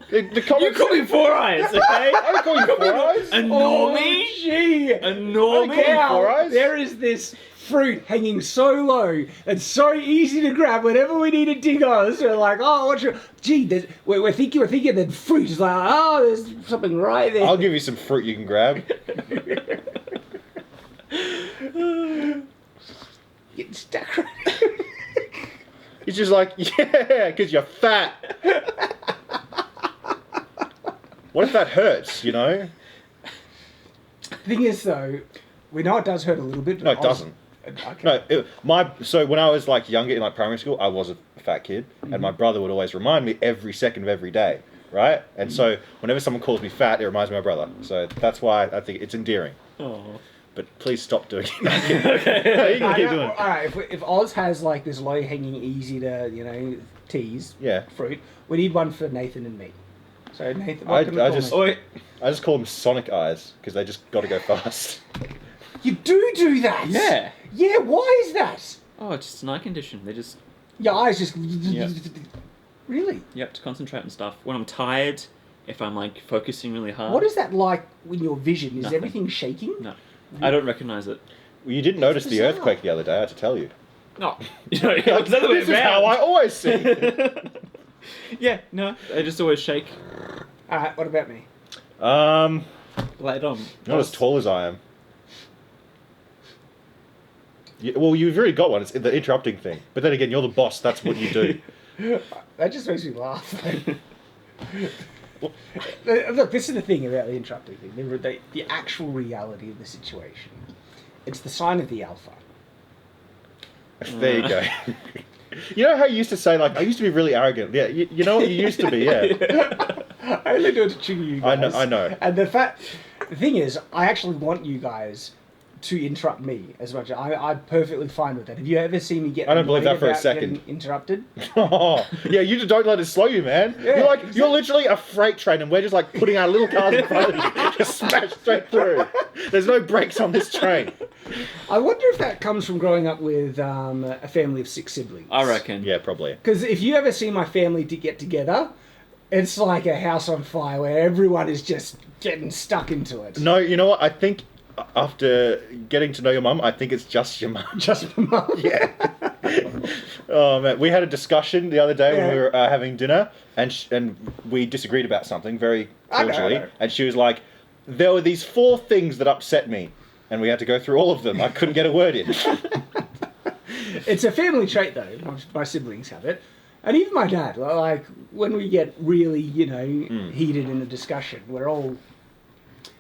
Speaker 2: The comments...
Speaker 1: You call me Four Eyes, okay?
Speaker 2: I call you Four Eyes.
Speaker 1: A
Speaker 3: Oh,
Speaker 1: normie?
Speaker 3: gee.
Speaker 1: A normie?
Speaker 3: Now,
Speaker 2: Four Eyes?
Speaker 3: there is this fruit hanging so low and so easy to grab whenever we need to dig on us. We're like, oh, what's your... Gee, we're thinking that fruit is like, oh, there's something right there.
Speaker 2: I'll give you some fruit you can grab.
Speaker 3: Getting stuck right
Speaker 2: He's just like, yeah, because you're fat. What if that hurts,
Speaker 3: The thing is, though, we know it does hurt a little bit.
Speaker 2: No, it doesn't.
Speaker 3: Okay.
Speaker 2: No, so when I was like younger in like primary school, I was a fat kid, and my brother would always remind me every second of every day, right? And so whenever someone calls me fat, it reminds me of my brother. So that's why I think it's endearing.
Speaker 1: Oh.
Speaker 2: But please stop doing that. You can keep doing it.
Speaker 3: All right, if Oz has like this low-hanging, easy to tease fruit, we need one for Nathan and me. So Nathan, what can we call him?
Speaker 2: I just call them Sonic Eyes because they just got to go fast.
Speaker 3: You do that?
Speaker 1: Yeah.
Speaker 3: Yeah, why is that?
Speaker 1: Oh, it's just an eye condition. They just...
Speaker 3: Your eyes just...
Speaker 1: Yep.
Speaker 3: Really?
Speaker 1: Yep, to concentrate on stuff. When I'm tired, if I'm like focusing really hard...
Speaker 3: What is that like in your vision? Is
Speaker 1: Nothing.
Speaker 3: everything shaking?
Speaker 1: No. I don't recognise it.
Speaker 2: Well, you didn't notice the
Speaker 3: bizarre.
Speaker 2: earthquake the other day, I had to tell you.
Speaker 1: No. It's the other way
Speaker 2: This is how I always see it.
Speaker 1: Yeah, no. They just always shake.
Speaker 3: Alright, what about me?
Speaker 1: Later on.
Speaker 2: Not as tall as I am. Well, you've already got one. It's the interrupting thing. But then again, you're the boss. That's what you do.
Speaker 3: That just makes me laugh. Look, this is the thing about the interrupting thing. The actual reality of the situation It's the sign of the alpha.
Speaker 2: There you go. You know how you used to say, like, I used to be really arrogant. Yeah, you know what you used to be, yeah.
Speaker 3: I only do it to trigger you guys.
Speaker 2: I know.
Speaker 3: And the thing is, I actually want you guys to interrupt me as much. I'm perfectly fine with that. Have you ever seen me get?
Speaker 2: I don't believe that for a
Speaker 3: about
Speaker 2: second.
Speaker 3: getting interrupted.
Speaker 2: Oh, yeah, you just don't let it slow you, man.
Speaker 3: Yeah,
Speaker 2: you're like,
Speaker 3: exactly.
Speaker 2: you're literally a freight train, and we're just like putting our little cars in front of you, just smash straight through. There's no brakes on this train.
Speaker 3: I wonder if that comes from growing up with a family of 6 siblings.
Speaker 1: I reckon.
Speaker 2: Yeah, probably.
Speaker 3: Because if you ever see my family to get together, it's like a house on fire where everyone is just getting stuck into it.
Speaker 2: No, you know what? I think after getting to know your mum, I think it's just your mum.
Speaker 3: Just my mum.
Speaker 2: Yeah. Oh man, we had a discussion the other day when
Speaker 3: Yeah.
Speaker 2: we were having dinner, and we disagreed about something very
Speaker 3: I know.
Speaker 2: cordially. And she was like, "There were these 4 things that upset me," and we had to go through all of them. I couldn't get a word in.
Speaker 3: It's a family trait, though. My siblings have it. And even my dad, like, when we get really, heated in a discussion, we're all...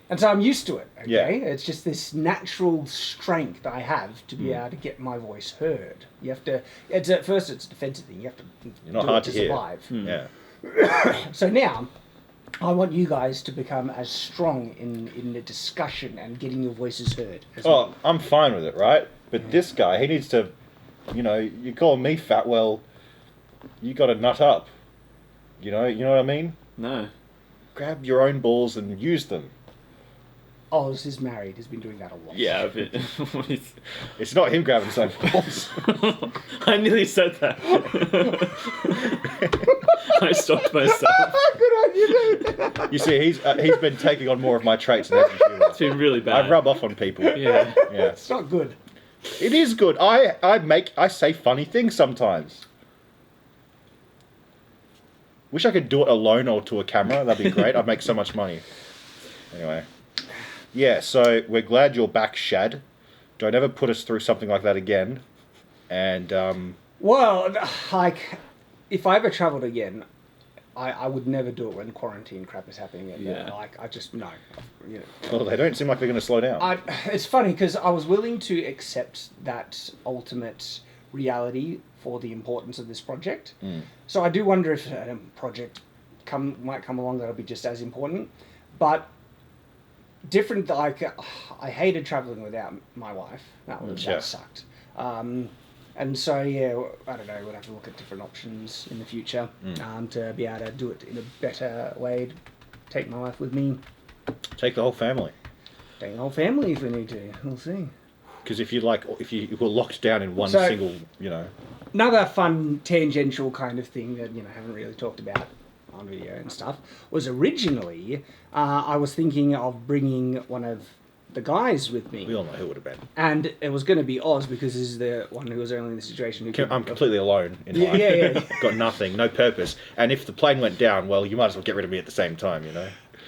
Speaker 3: And so I'm used to it, okay?
Speaker 2: Yeah.
Speaker 3: It's just this natural strength I have to be able to get my voice heard. You have to... At first, it's a defensive thing. You have to
Speaker 2: You're not
Speaker 3: do
Speaker 2: hard
Speaker 3: it
Speaker 2: to hear.
Speaker 3: survive.
Speaker 2: Yeah.
Speaker 3: So now, I want you guys to become as strong in the discussion and getting your voices heard. As well.
Speaker 2: Oh, I'm fine with it, right? But this guy, he needs to, you call me fat, well, you got to nut up. You know what I mean?
Speaker 1: No.
Speaker 2: Grab your own balls and use them.
Speaker 3: Oz is married. He's been doing that a lot.
Speaker 1: Yeah, but what is...
Speaker 2: It's not him grabbing his own balls.
Speaker 1: I nearly said that. I stopped myself.
Speaker 3: Good on you.
Speaker 2: You see, he's been taking on more of my traits than ever.
Speaker 1: It's been really bad.
Speaker 2: I rub off on people.
Speaker 1: Yeah.
Speaker 2: Yeah.
Speaker 3: It's not good.
Speaker 2: It is good. I say funny things sometimes. Wish I could do it alone or to a camera. That'd be great. I'd make so much money. Anyway. Yeah, so we're glad you're back, Shad. Don't ever put us through something like that again. And,
Speaker 3: Well, like, if I ever travelled again, I would never do it when quarantine crap is happening. And,
Speaker 1: Yeah.
Speaker 3: like, I just, no.
Speaker 2: well, they don't seem like they're going to slow down.
Speaker 3: It's funny because I was willing to accept that ultimate reality for the importance of this project. So I do wonder if a project might come along that'll be just as important. But different, like, I hated travelling without my wife. That sucked. And so, yeah, I don't know, we'll have to look at different options in the future to be able to do it in a better way. Take my wife with me.
Speaker 2: Take the whole family.
Speaker 3: Take the whole family if we need to. We'll see.
Speaker 2: Because if you were locked down in one
Speaker 3: So-
Speaker 2: single,
Speaker 3: Another fun tangential kind of thing that haven't really talked about on video and stuff was originally I was thinking of bringing one of the guys with me,
Speaker 2: we all know who it would have been.
Speaker 3: and it was going to be Oz because he's the one who was only in the situation.
Speaker 2: I'm completely alone in
Speaker 3: Yeah,
Speaker 2: life.
Speaker 3: yeah.
Speaker 2: Got nothing, no purpose. And if the plane went down, well, you might as well get rid of me at the same time,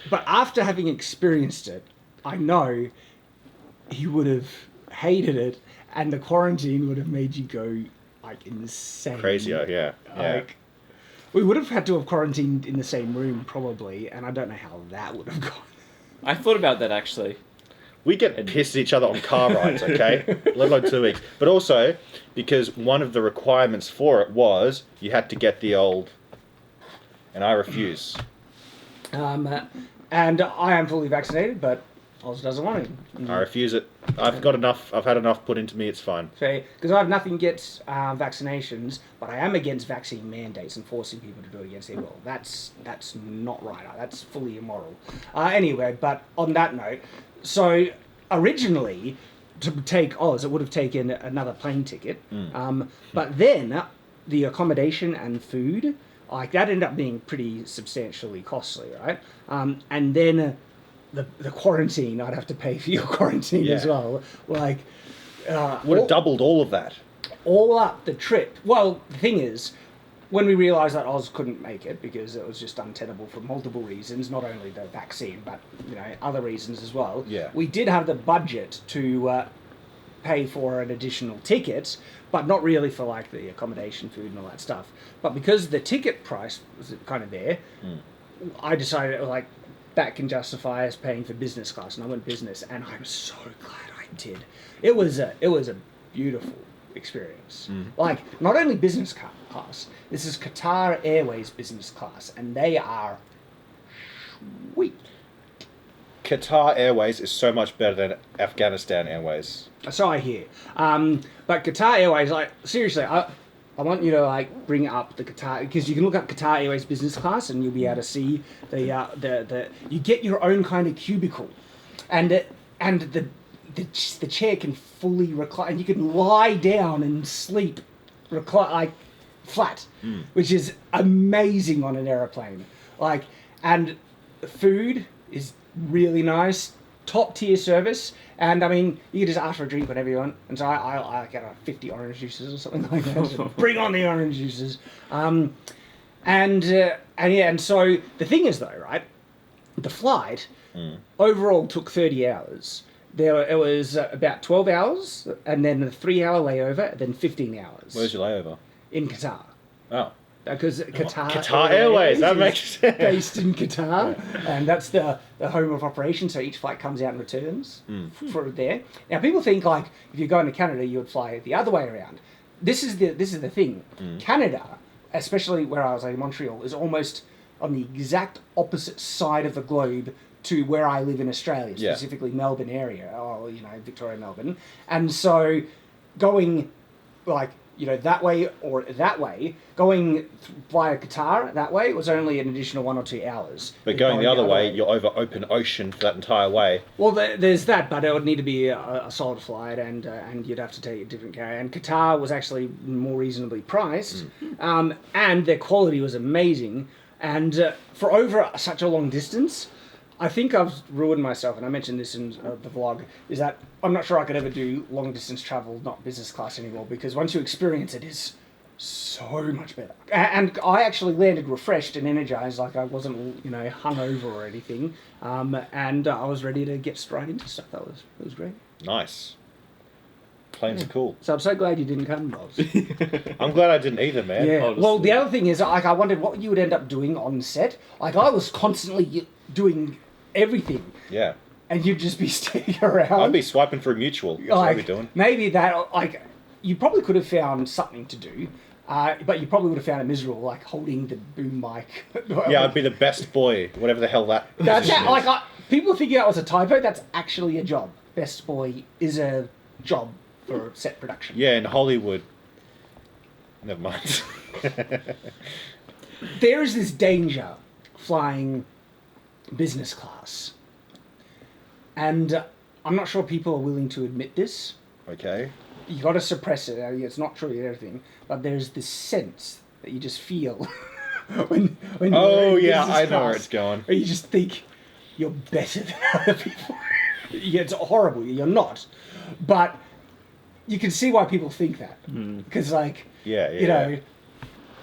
Speaker 3: But after having experienced it, I know he would have hated it, and the quarantine would have made you go like insane.
Speaker 2: Crazier, yeah.
Speaker 3: Like, we would have had to have quarantined in the same room probably, and I don't know how that would have gone.
Speaker 1: I thought about that actually.
Speaker 2: We get pissed at each other on car rides, okay? Let alone 2 weeks. But also, because one of the requirements for it was you had to get the old... And I refuse.
Speaker 3: And I am fully vaccinated, but Oz doesn't want to.
Speaker 2: I refuse it. I've got enough. I've had enough put into me. It's fine.
Speaker 3: Because I have nothing against vaccinations, but I am against vaccine mandates and forcing people to do it against their will. That's not right. That's fully immoral. Anyway, but on that note, so originally to take Oz, it would have taken another plane ticket. But then the accommodation and food, like that ended up being pretty substantially costly, right? And then the quarantine, I'd have to pay for your quarantine as well. Like,
Speaker 2: Would have doubled all of that.
Speaker 3: all up the trip. Well, the thing is, when we realised that Oz couldn't make it because it was just untenable for multiple reasons, not only the vaccine, but other reasons as well.
Speaker 2: Yeah.
Speaker 3: We did have the budget to pay for an additional ticket, but not really for like the accommodation, food, and all that stuff. But because the ticket price was kind of there, I decided like that can justify us paying for business class, and I went business, and I'm so glad I did. It was a beautiful experience. Like, not only business class, this is Qatar Airways business class, and they are sweet.
Speaker 2: Qatar Airways is so much better than Afghanistan Airways.
Speaker 3: So I hear. But Qatar Airways, like, seriously, I want you to, like, bring up the Qatar, because you can look up Qatar Airways business class and you'll be able to see the you get your own kind of cubicle, and the chair can fully recline, and you can lie down and sleep, recline, like, flat, which is amazing on an aeroplane. Like, and the food is really nice, top tier service, and I mean, you can just ask for a drink whenever you want. And so I get 50 orange juices or something like that. So bring on the orange juices. And so the thing is though, right? The flight overall took 30 hours. It was about 12 hours, and then a 3-hour layover, then 15 hours.
Speaker 2: Where's your layover?
Speaker 3: In Qatar.
Speaker 2: Oh.
Speaker 3: Because
Speaker 2: Qatar Airways, that makes sense.
Speaker 3: Based in Qatar, and that's the home of operation. So each flight comes out and returns for there. Now people think like if you're going to Canada, you would fly the other way around. This is the thing. Canada, especially where I was like in Montreal, is almost on the exact opposite side of the globe to where I live in Australia, specifically Melbourne area, or Victoria, Melbourne, and so going like. That way or that way, going via Qatar that way was only an additional 1 or 2 hours.
Speaker 2: But going the other way, you're over open ocean for that entire way.
Speaker 3: Well, there's that, but it would need to be a solid flight, and you'd have to take a different carrier. And Qatar was actually more reasonably priced, and their quality was amazing. And for over such a long distance, I think I've ruined myself, and I mentioned this in the vlog, is that I'm not sure I could ever do long distance travel, not business class anymore, because once you experience it, it's so much better. And I actually landed refreshed and energized, like I wasn't, hungover or anything, and I was ready to get straight into stuff. It was great.
Speaker 2: Nice. Planes are cool.
Speaker 3: So I'm so glad you didn't come, Bobs.
Speaker 2: I'm glad I didn't either, man.
Speaker 3: Yeah. Well, the other thing is, like, I wondered what you would end up doing on set. Like, I was constantly doing everything.
Speaker 2: Yeah.
Speaker 3: And you'd just be standing around.
Speaker 2: I'd be swiping for a mutual. That's what I'd be doing.
Speaker 3: Maybe that, like, you probably could have found something to do, but you probably would have found it miserable, like holding the boom mic.
Speaker 2: Yeah, I'd be the best boy, whatever the hell that.
Speaker 3: That's like people thinking that was a typo. That's actually a job. Best boy is a job for set production.
Speaker 2: Yeah, in Hollywood. Never mind.
Speaker 3: There is this danger flying business class, and I'm not sure people are willing to admit this.
Speaker 2: Okay.
Speaker 3: You got to suppress it. It's not true and everything, but there's this sense that you just feel when
Speaker 2: oh
Speaker 3: you're in
Speaker 2: yeah,
Speaker 3: business
Speaker 2: I know
Speaker 3: class,
Speaker 2: where it's going.
Speaker 3: where you just think you're better than other people. Yeah, it's horrible. You're not, but you can see why people think that because, like,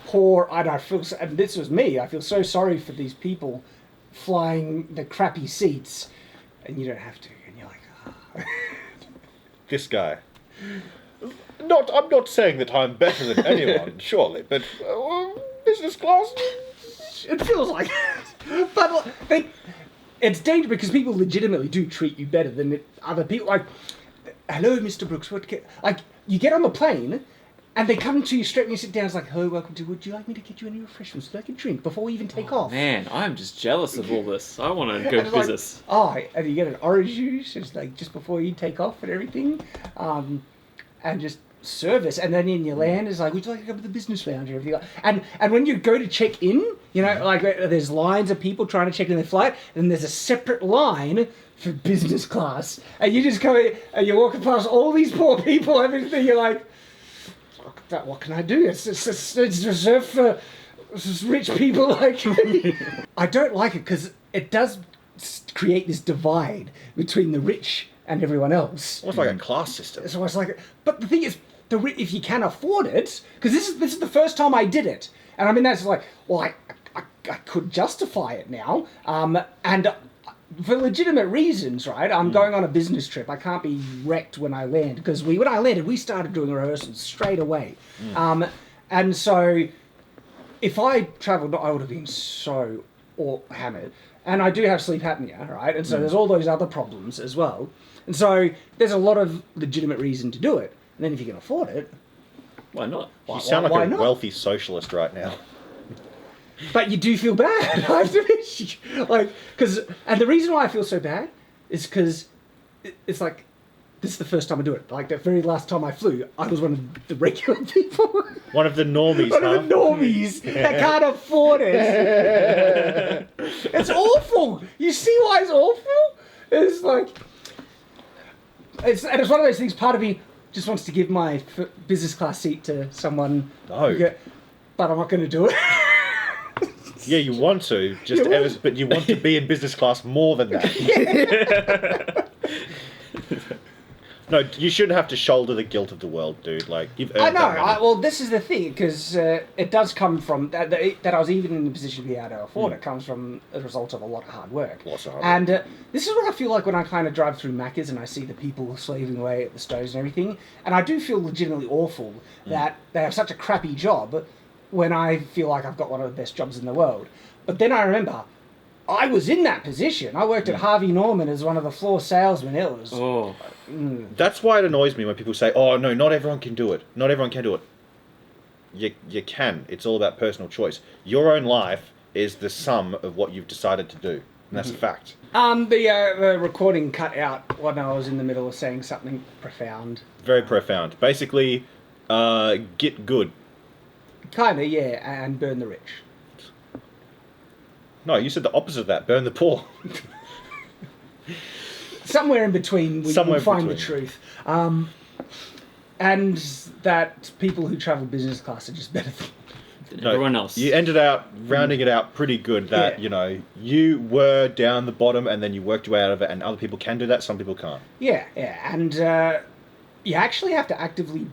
Speaker 3: poor. I feel, and this was me. I feel so sorry for these people flying the crappy seats, and you don't have to, and you're like,
Speaker 2: This guy. I'm not saying that I'm better than anyone, surely, but business class.
Speaker 3: It feels like it. But it's dangerous because people legitimately do treat you better than other people. Like, hello, Mr. Brooks. Like, you get on the plane, and they come to you straight when you sit down. It's like, hello, welcome to. Would you like me to get you any refreshments? Would you like a drink before we even take off?
Speaker 1: Man, I'm just jealous of all this. I want to go business.
Speaker 3: Like, and you get an orange juice. It's like just before you take off and everything, and just service. And then in your land, it's like, would you like to go to the business lounge or everything? And when you go to check in, like there's lines of people trying to check in their flight, and there's a separate line for business class, and you just go in, and you're walking past all these poor people, everything. You're like, what can I do? It's reserved for rich people like me. I don't like it because it does create this divide between the rich and everyone else.
Speaker 2: Almost like a class system.
Speaker 3: It's almost like, but the thing is, if you can afford it, because this is the first time I did it, and I mean that's like, well, I could justify it now, and for legitimate reasons, right? I'm going on a business trip. I can't be wrecked when I land, because when I landed, we started doing rehearsals straight away, and so if I travelled, I would have been so hammered. and I do have sleep apnea, right? And so there's all those other problems as well. And so there's a lot of legitimate reason to do it. And then if you can afford it,
Speaker 1: Why not?
Speaker 2: You sound
Speaker 3: why
Speaker 2: like a
Speaker 3: not?
Speaker 2: wealthy socialist right now.
Speaker 3: But you do feel bad. I have to admit, like, and the reason why I feel so bad is because it's like, this is the first time I do it. Like, the very last time I flew, I was one of the regular people.
Speaker 2: One of the normies,
Speaker 3: One of the normies that can't afford it. It's awful. You see why it's awful? It's like, it's one of those things, part of me just wants to give my business class seat to someone.
Speaker 2: No.
Speaker 3: But I'm not going to do it.
Speaker 2: Yeah, you want to, but you want to be in business class more than that. No, you shouldn't have to shoulder the guilt of the world, dude. Like, you've earned
Speaker 3: I know.
Speaker 2: that money.
Speaker 3: Well, this is the thing, because it does come from that I was even in the position to be able to afford it. Comes from a result of a lot of hard work.
Speaker 2: Lots of hard
Speaker 3: And this is what I feel like when I kind of drive through Macca's and I see the people slaving away at the stoves and everything. And I do feel legitimately awful that they have such a crappy job when I feel like I've got one of the best jobs in the world. But then I remember, I was in that position. I worked at Harvey Norman as one of the floor salesmen. It was...
Speaker 1: Oh.
Speaker 2: That's why it annoys me when people say, "Oh no, not everyone can do it. Not everyone can do it." You can. It's all about personal choice. Your own life is the sum of what you've decided to do, and that's a fact.
Speaker 3: The recording cut out when I was in the middle of saying something profound.
Speaker 2: Very profound. Basically, get good.
Speaker 3: Kinda, yeah, and burn the rich.
Speaker 2: No, you said the opposite of that. Burn the poor.
Speaker 3: Somewhere in between, we'll find the
Speaker 2: between.
Speaker 3: truth. And that people who travel business class are just better than
Speaker 1: Everyone else.
Speaker 2: You ended up rounding it out pretty good that, you were down the bottom and then you worked your way out of it, and other people can do that, some people can't.
Speaker 3: Yeah. And you actually have to actively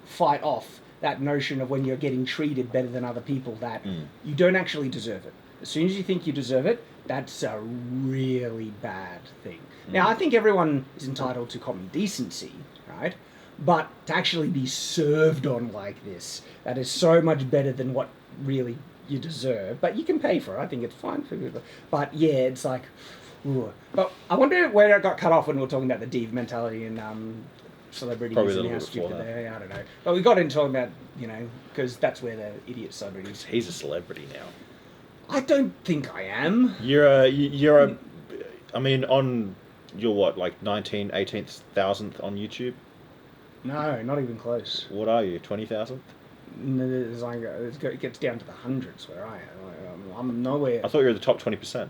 Speaker 3: fight off that notion of when you're getting treated better than other people, that you don't actually deserve it. As soon as you think you deserve it, that's a really bad thing. Now, I think everyone is entitled to common decency, right? But to actually be served on like this, that is so much better than what really you deserve. But you can pay for it. I think it's fine for people. But yeah, it's like, ooh. But I wonder where it got cut off when we were talking about the div mentality and celebrities
Speaker 2: Probably a
Speaker 3: and
Speaker 2: little
Speaker 3: how
Speaker 2: bit before
Speaker 3: stupid
Speaker 2: that.
Speaker 3: they are. I don't know. But we got into talking about, because that's where the idiot celebrities.
Speaker 2: He's a celebrity now.
Speaker 3: I don't think I am.
Speaker 2: You're what, like 19th, 18th, 1000th on YouTube?
Speaker 3: No, not even close.
Speaker 2: What are you, 20,000?
Speaker 3: It gets down to the hundreds where I am. I'm nowhere.
Speaker 2: I thought you were the top 20%.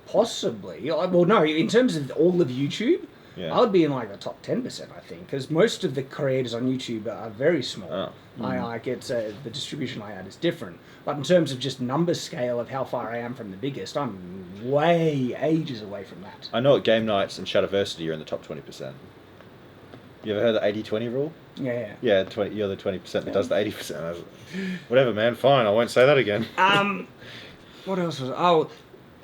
Speaker 3: Possibly. Well, no, in terms of all of YouTube,
Speaker 2: Yeah.
Speaker 3: I would be in like the top 10%, I think, because most of the creators on YouTube are very small.
Speaker 2: Oh.
Speaker 3: I get the distribution I had is different. But in terms of just number scale of how far I am from the biggest, I'm way ages away from that.
Speaker 2: I know at Game Nights and Shadiversity you're in the top 20%. You ever heard the 80-20 rule?
Speaker 3: Yeah.
Speaker 2: Yeah, you're the 20% that does the 80%. Whatever, man, fine, I won't say that again.
Speaker 3: What else was it? Oh,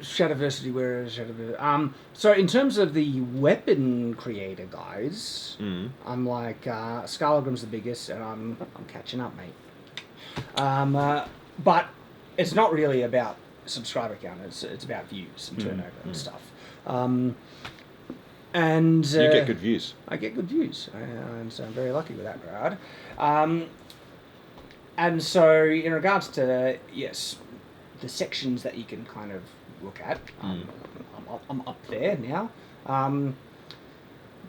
Speaker 3: Shadiversity, where is Shadiversity? So in terms of the weapon creator guys, I'm like, Scarlegram's the biggest, and I'm catching up, mate. But it's not really about subscriber count, it's about views and turnover and stuff. And
Speaker 2: You get good views.
Speaker 3: I get good views, and so I'm very lucky with that regard. And so in regards to, yes, the sections that you can kind of look at, I'm up there now.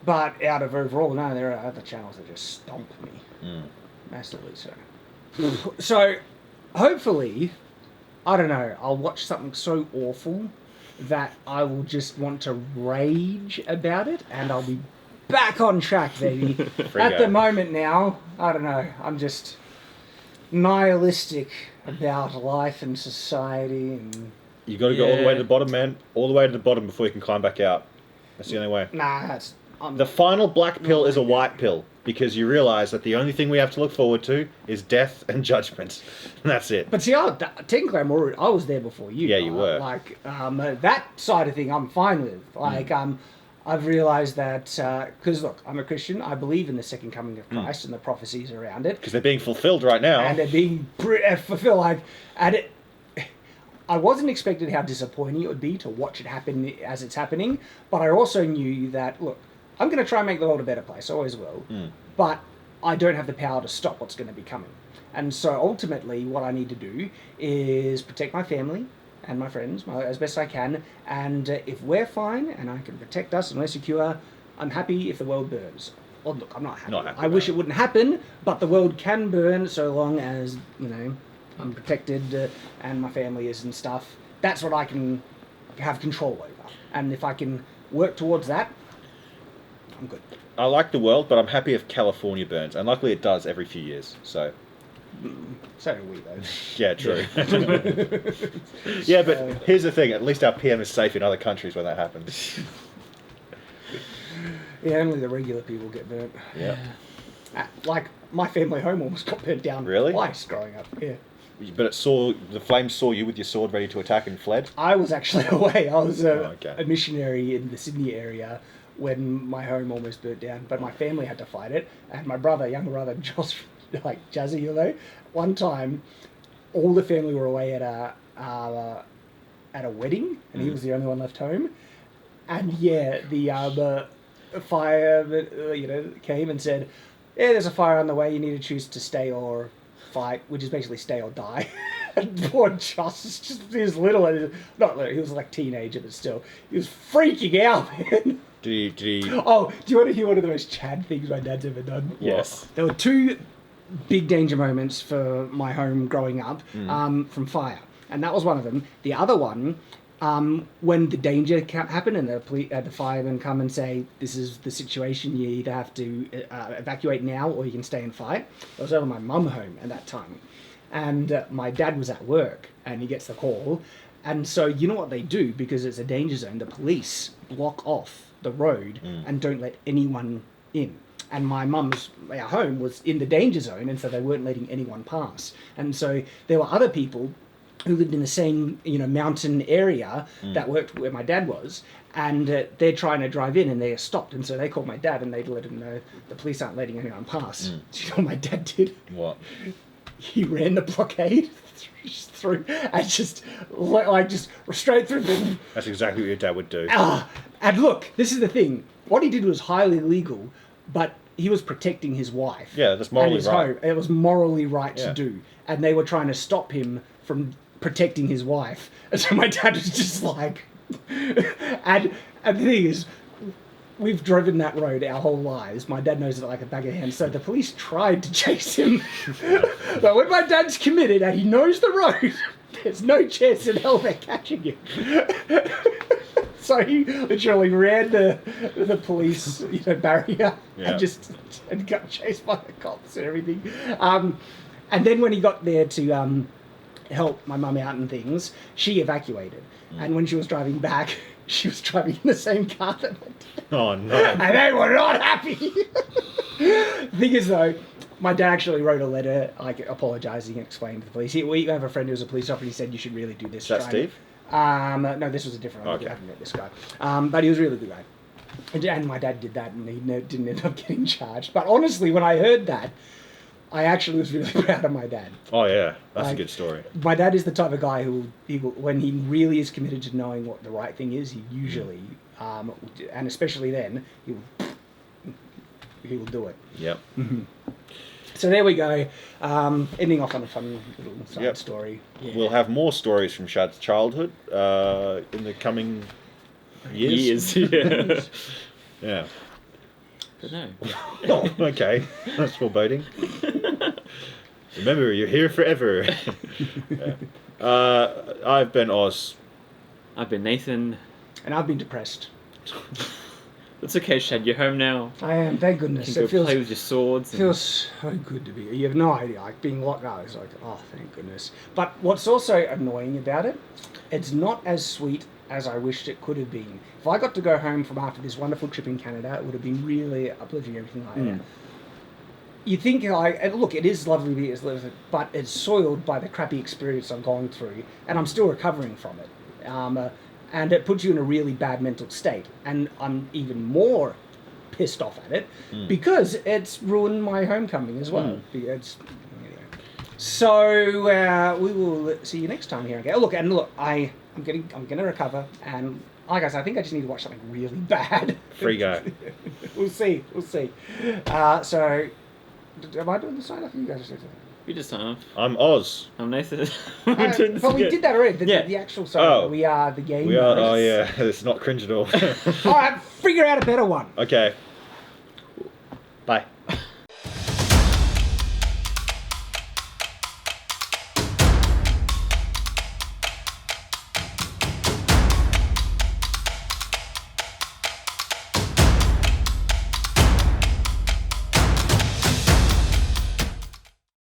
Speaker 3: But out of overall, no, there are other channels that just stomp me. Massively so. So, hopefully, I don't know, I'll watch something so awful that I will just want to rage about it, and I'll be back on track, baby. At the moment now, I don't know, I'm just nihilistic about life and society and...
Speaker 2: You got to go all the way to the bottom, man. All the way to the bottom before you can climb back out. That's the only way.
Speaker 3: Nah, that's...
Speaker 2: The final black pill is a white pill, because you realise that the only thing we have to look forward to is death and judgment. And that's it.
Speaker 3: But see, technically I was there before you.
Speaker 2: Yeah, you were.
Speaker 3: Like, that side of thing I'm fine with. Like, I've realised that, because look, I'm a Christian, I believe in the second coming of Christ and the prophecies around it.
Speaker 2: Because they're being fulfilled right now.
Speaker 3: And they're being fulfilled, like, and I wasn't expecting how disappointing it would be to watch it happen as it's happening, but I also knew that, look, I'm going to try and make the world a better place, I always will, but I don't have the power to stop what's going to be coming. And so ultimately what I need to do is protect my family and my friends as best I can, and if we're fine and I can protect us and we're secure, I'm happy if the world burns. Well, look, I'm not happy. I wish it wouldn't happen, but the world can burn so long as, I'm protected and my family is and stuff. That's what I can have control over. And if I can work towards that, I'm good.
Speaker 2: I like the world, but I'm happy if California burns. And luckily it does every few years, so...
Speaker 3: So do we, though.
Speaker 2: Yeah, true. Yeah, but here's the thing. At least our PM is safe in other countries when that happens.
Speaker 3: Yeah, only the regular people get burnt.
Speaker 2: Yeah.
Speaker 3: Like, my family home almost got burnt down twice growing up. Yeah.
Speaker 2: But the flames saw you with your sword ready to attack and fled?
Speaker 3: I was actually away. I was a missionary in the Sydney area when my home almost burnt down. But my family had to fight it. And my younger brother, Josh, like Jazzy, one time, all the family were away at a wedding, and he was the only one left home. And yeah, the fire, came and said, "Yeah, there's a fire on the way. You need to choose to stay or fight," which is basically stay or die. And poor Josh, he was little, not little, he was like teenager, but still, he was freaking out, man.
Speaker 2: Did he?
Speaker 3: Oh, do you want to hear one of the most Chad things my dad's ever done?
Speaker 2: Yes.
Speaker 3: There were two big danger moments for my home growing up from fire, and that was one of them. The other one, when the danger happened and the firemen come and say, "This is the situation, you either have to evacuate now or you can stay and fight." I was over my mum home at that time, and my dad was at work, and he gets the call, and so you know what they do, because it's a danger zone, the police block off the road and don't let anyone in. And my mum's home was in the danger zone, and so they weren't letting anyone pass. And so there were other people who lived in the same, mountain area that worked where my dad was, and they're trying to drive in, and they're stopped. And so they called my dad, and they'd let him know the police aren't letting anyone pass. Do you know what my dad did?
Speaker 2: What?
Speaker 3: He ran the blockade through, and just straight through.
Speaker 2: That's exactly what your dad would do.
Speaker 3: And look, this is the thing. What he did was highly illegal, but he was protecting his wife.
Speaker 2: Yeah, that's morally
Speaker 3: and his
Speaker 2: right.
Speaker 3: Home. It was morally right to do. And they were trying to stop him from protecting his wife. And so my dad was just like... and the thing is, we've driven that road our whole lives. My dad knows it like a bag of hands. So the police tried to chase him. But when my dad's committed and he knows the road, there's no chance in hell they're catching him. So he literally ran the police barrier and got chased by the cops and everything. And then when he got there to help my mum out and things, she evacuated. And when she was driving back, she was driving in the same car that my dad.
Speaker 2: Oh, no.
Speaker 3: And they were not happy. The thing is, though, my dad actually wrote a letter, apologising and explaining to the police. We have a friend who's a police officer. He said, "You should really do this."
Speaker 2: Is that Steve?
Speaker 3: No, this was a different one.
Speaker 2: Okay.
Speaker 3: I haven't met this guy. But he was a really good guy. And my dad did that, and he didn't end up getting charged. But honestly, when I heard that, I actually was really proud of my dad.
Speaker 2: Oh, yeah. That's a good story.
Speaker 3: My dad is the type of guy who, when he really is committed to knowing what the right thing is, he usually, and especially then, he will do it.
Speaker 2: Yep.
Speaker 3: Mm-hmm. So there we go. Ending off on a fun little side story. Yeah.
Speaker 2: We'll have more stories from Shad's childhood in the coming years.
Speaker 1: Yeah.
Speaker 2: Yeah.
Speaker 1: But no.
Speaker 2: Oh, okay. That's foreboding. Remember, you're here forever. I've been Oz.
Speaker 1: I've been Nathan.
Speaker 3: And I've been depressed.
Speaker 1: It's okay, Shad. You're home now.
Speaker 3: I am, thank goodness.
Speaker 1: You can go play with your swords.
Speaker 3: It feels so good to be here. You have no idea. Like, being locked out, it's like, oh, thank goodness. But what's also annoying about it, it's not as sweet as I wished it could have been. If I got to go home from after this wonderful trip in Canada, it would have been really uplifting, everything like that. You think, and look, it is lovely, but it's soiled by the crappy experience I'm going through, and I'm still recovering from it. And it puts you in a really bad mental state. And I'm even more pissed off at it because it's ruined my homecoming as well. So we will see you next time here. Okay. Look, I'm gonna recover, and like I said, I think I just need to watch something really bad.
Speaker 2: Free go.
Speaker 3: We'll see. So, am I doing the sign off? You guys are doing
Speaker 1: We just sign off.
Speaker 2: I'm Oz.
Speaker 1: I'm Nathan.
Speaker 3: but we did that already. The actual sign.
Speaker 2: Oh.
Speaker 3: We are the game.
Speaker 2: We are.
Speaker 3: hosts.
Speaker 2: Oh yeah, it's not cringe at all.
Speaker 3: All right, figure out a better one.
Speaker 2: Okay. Bye.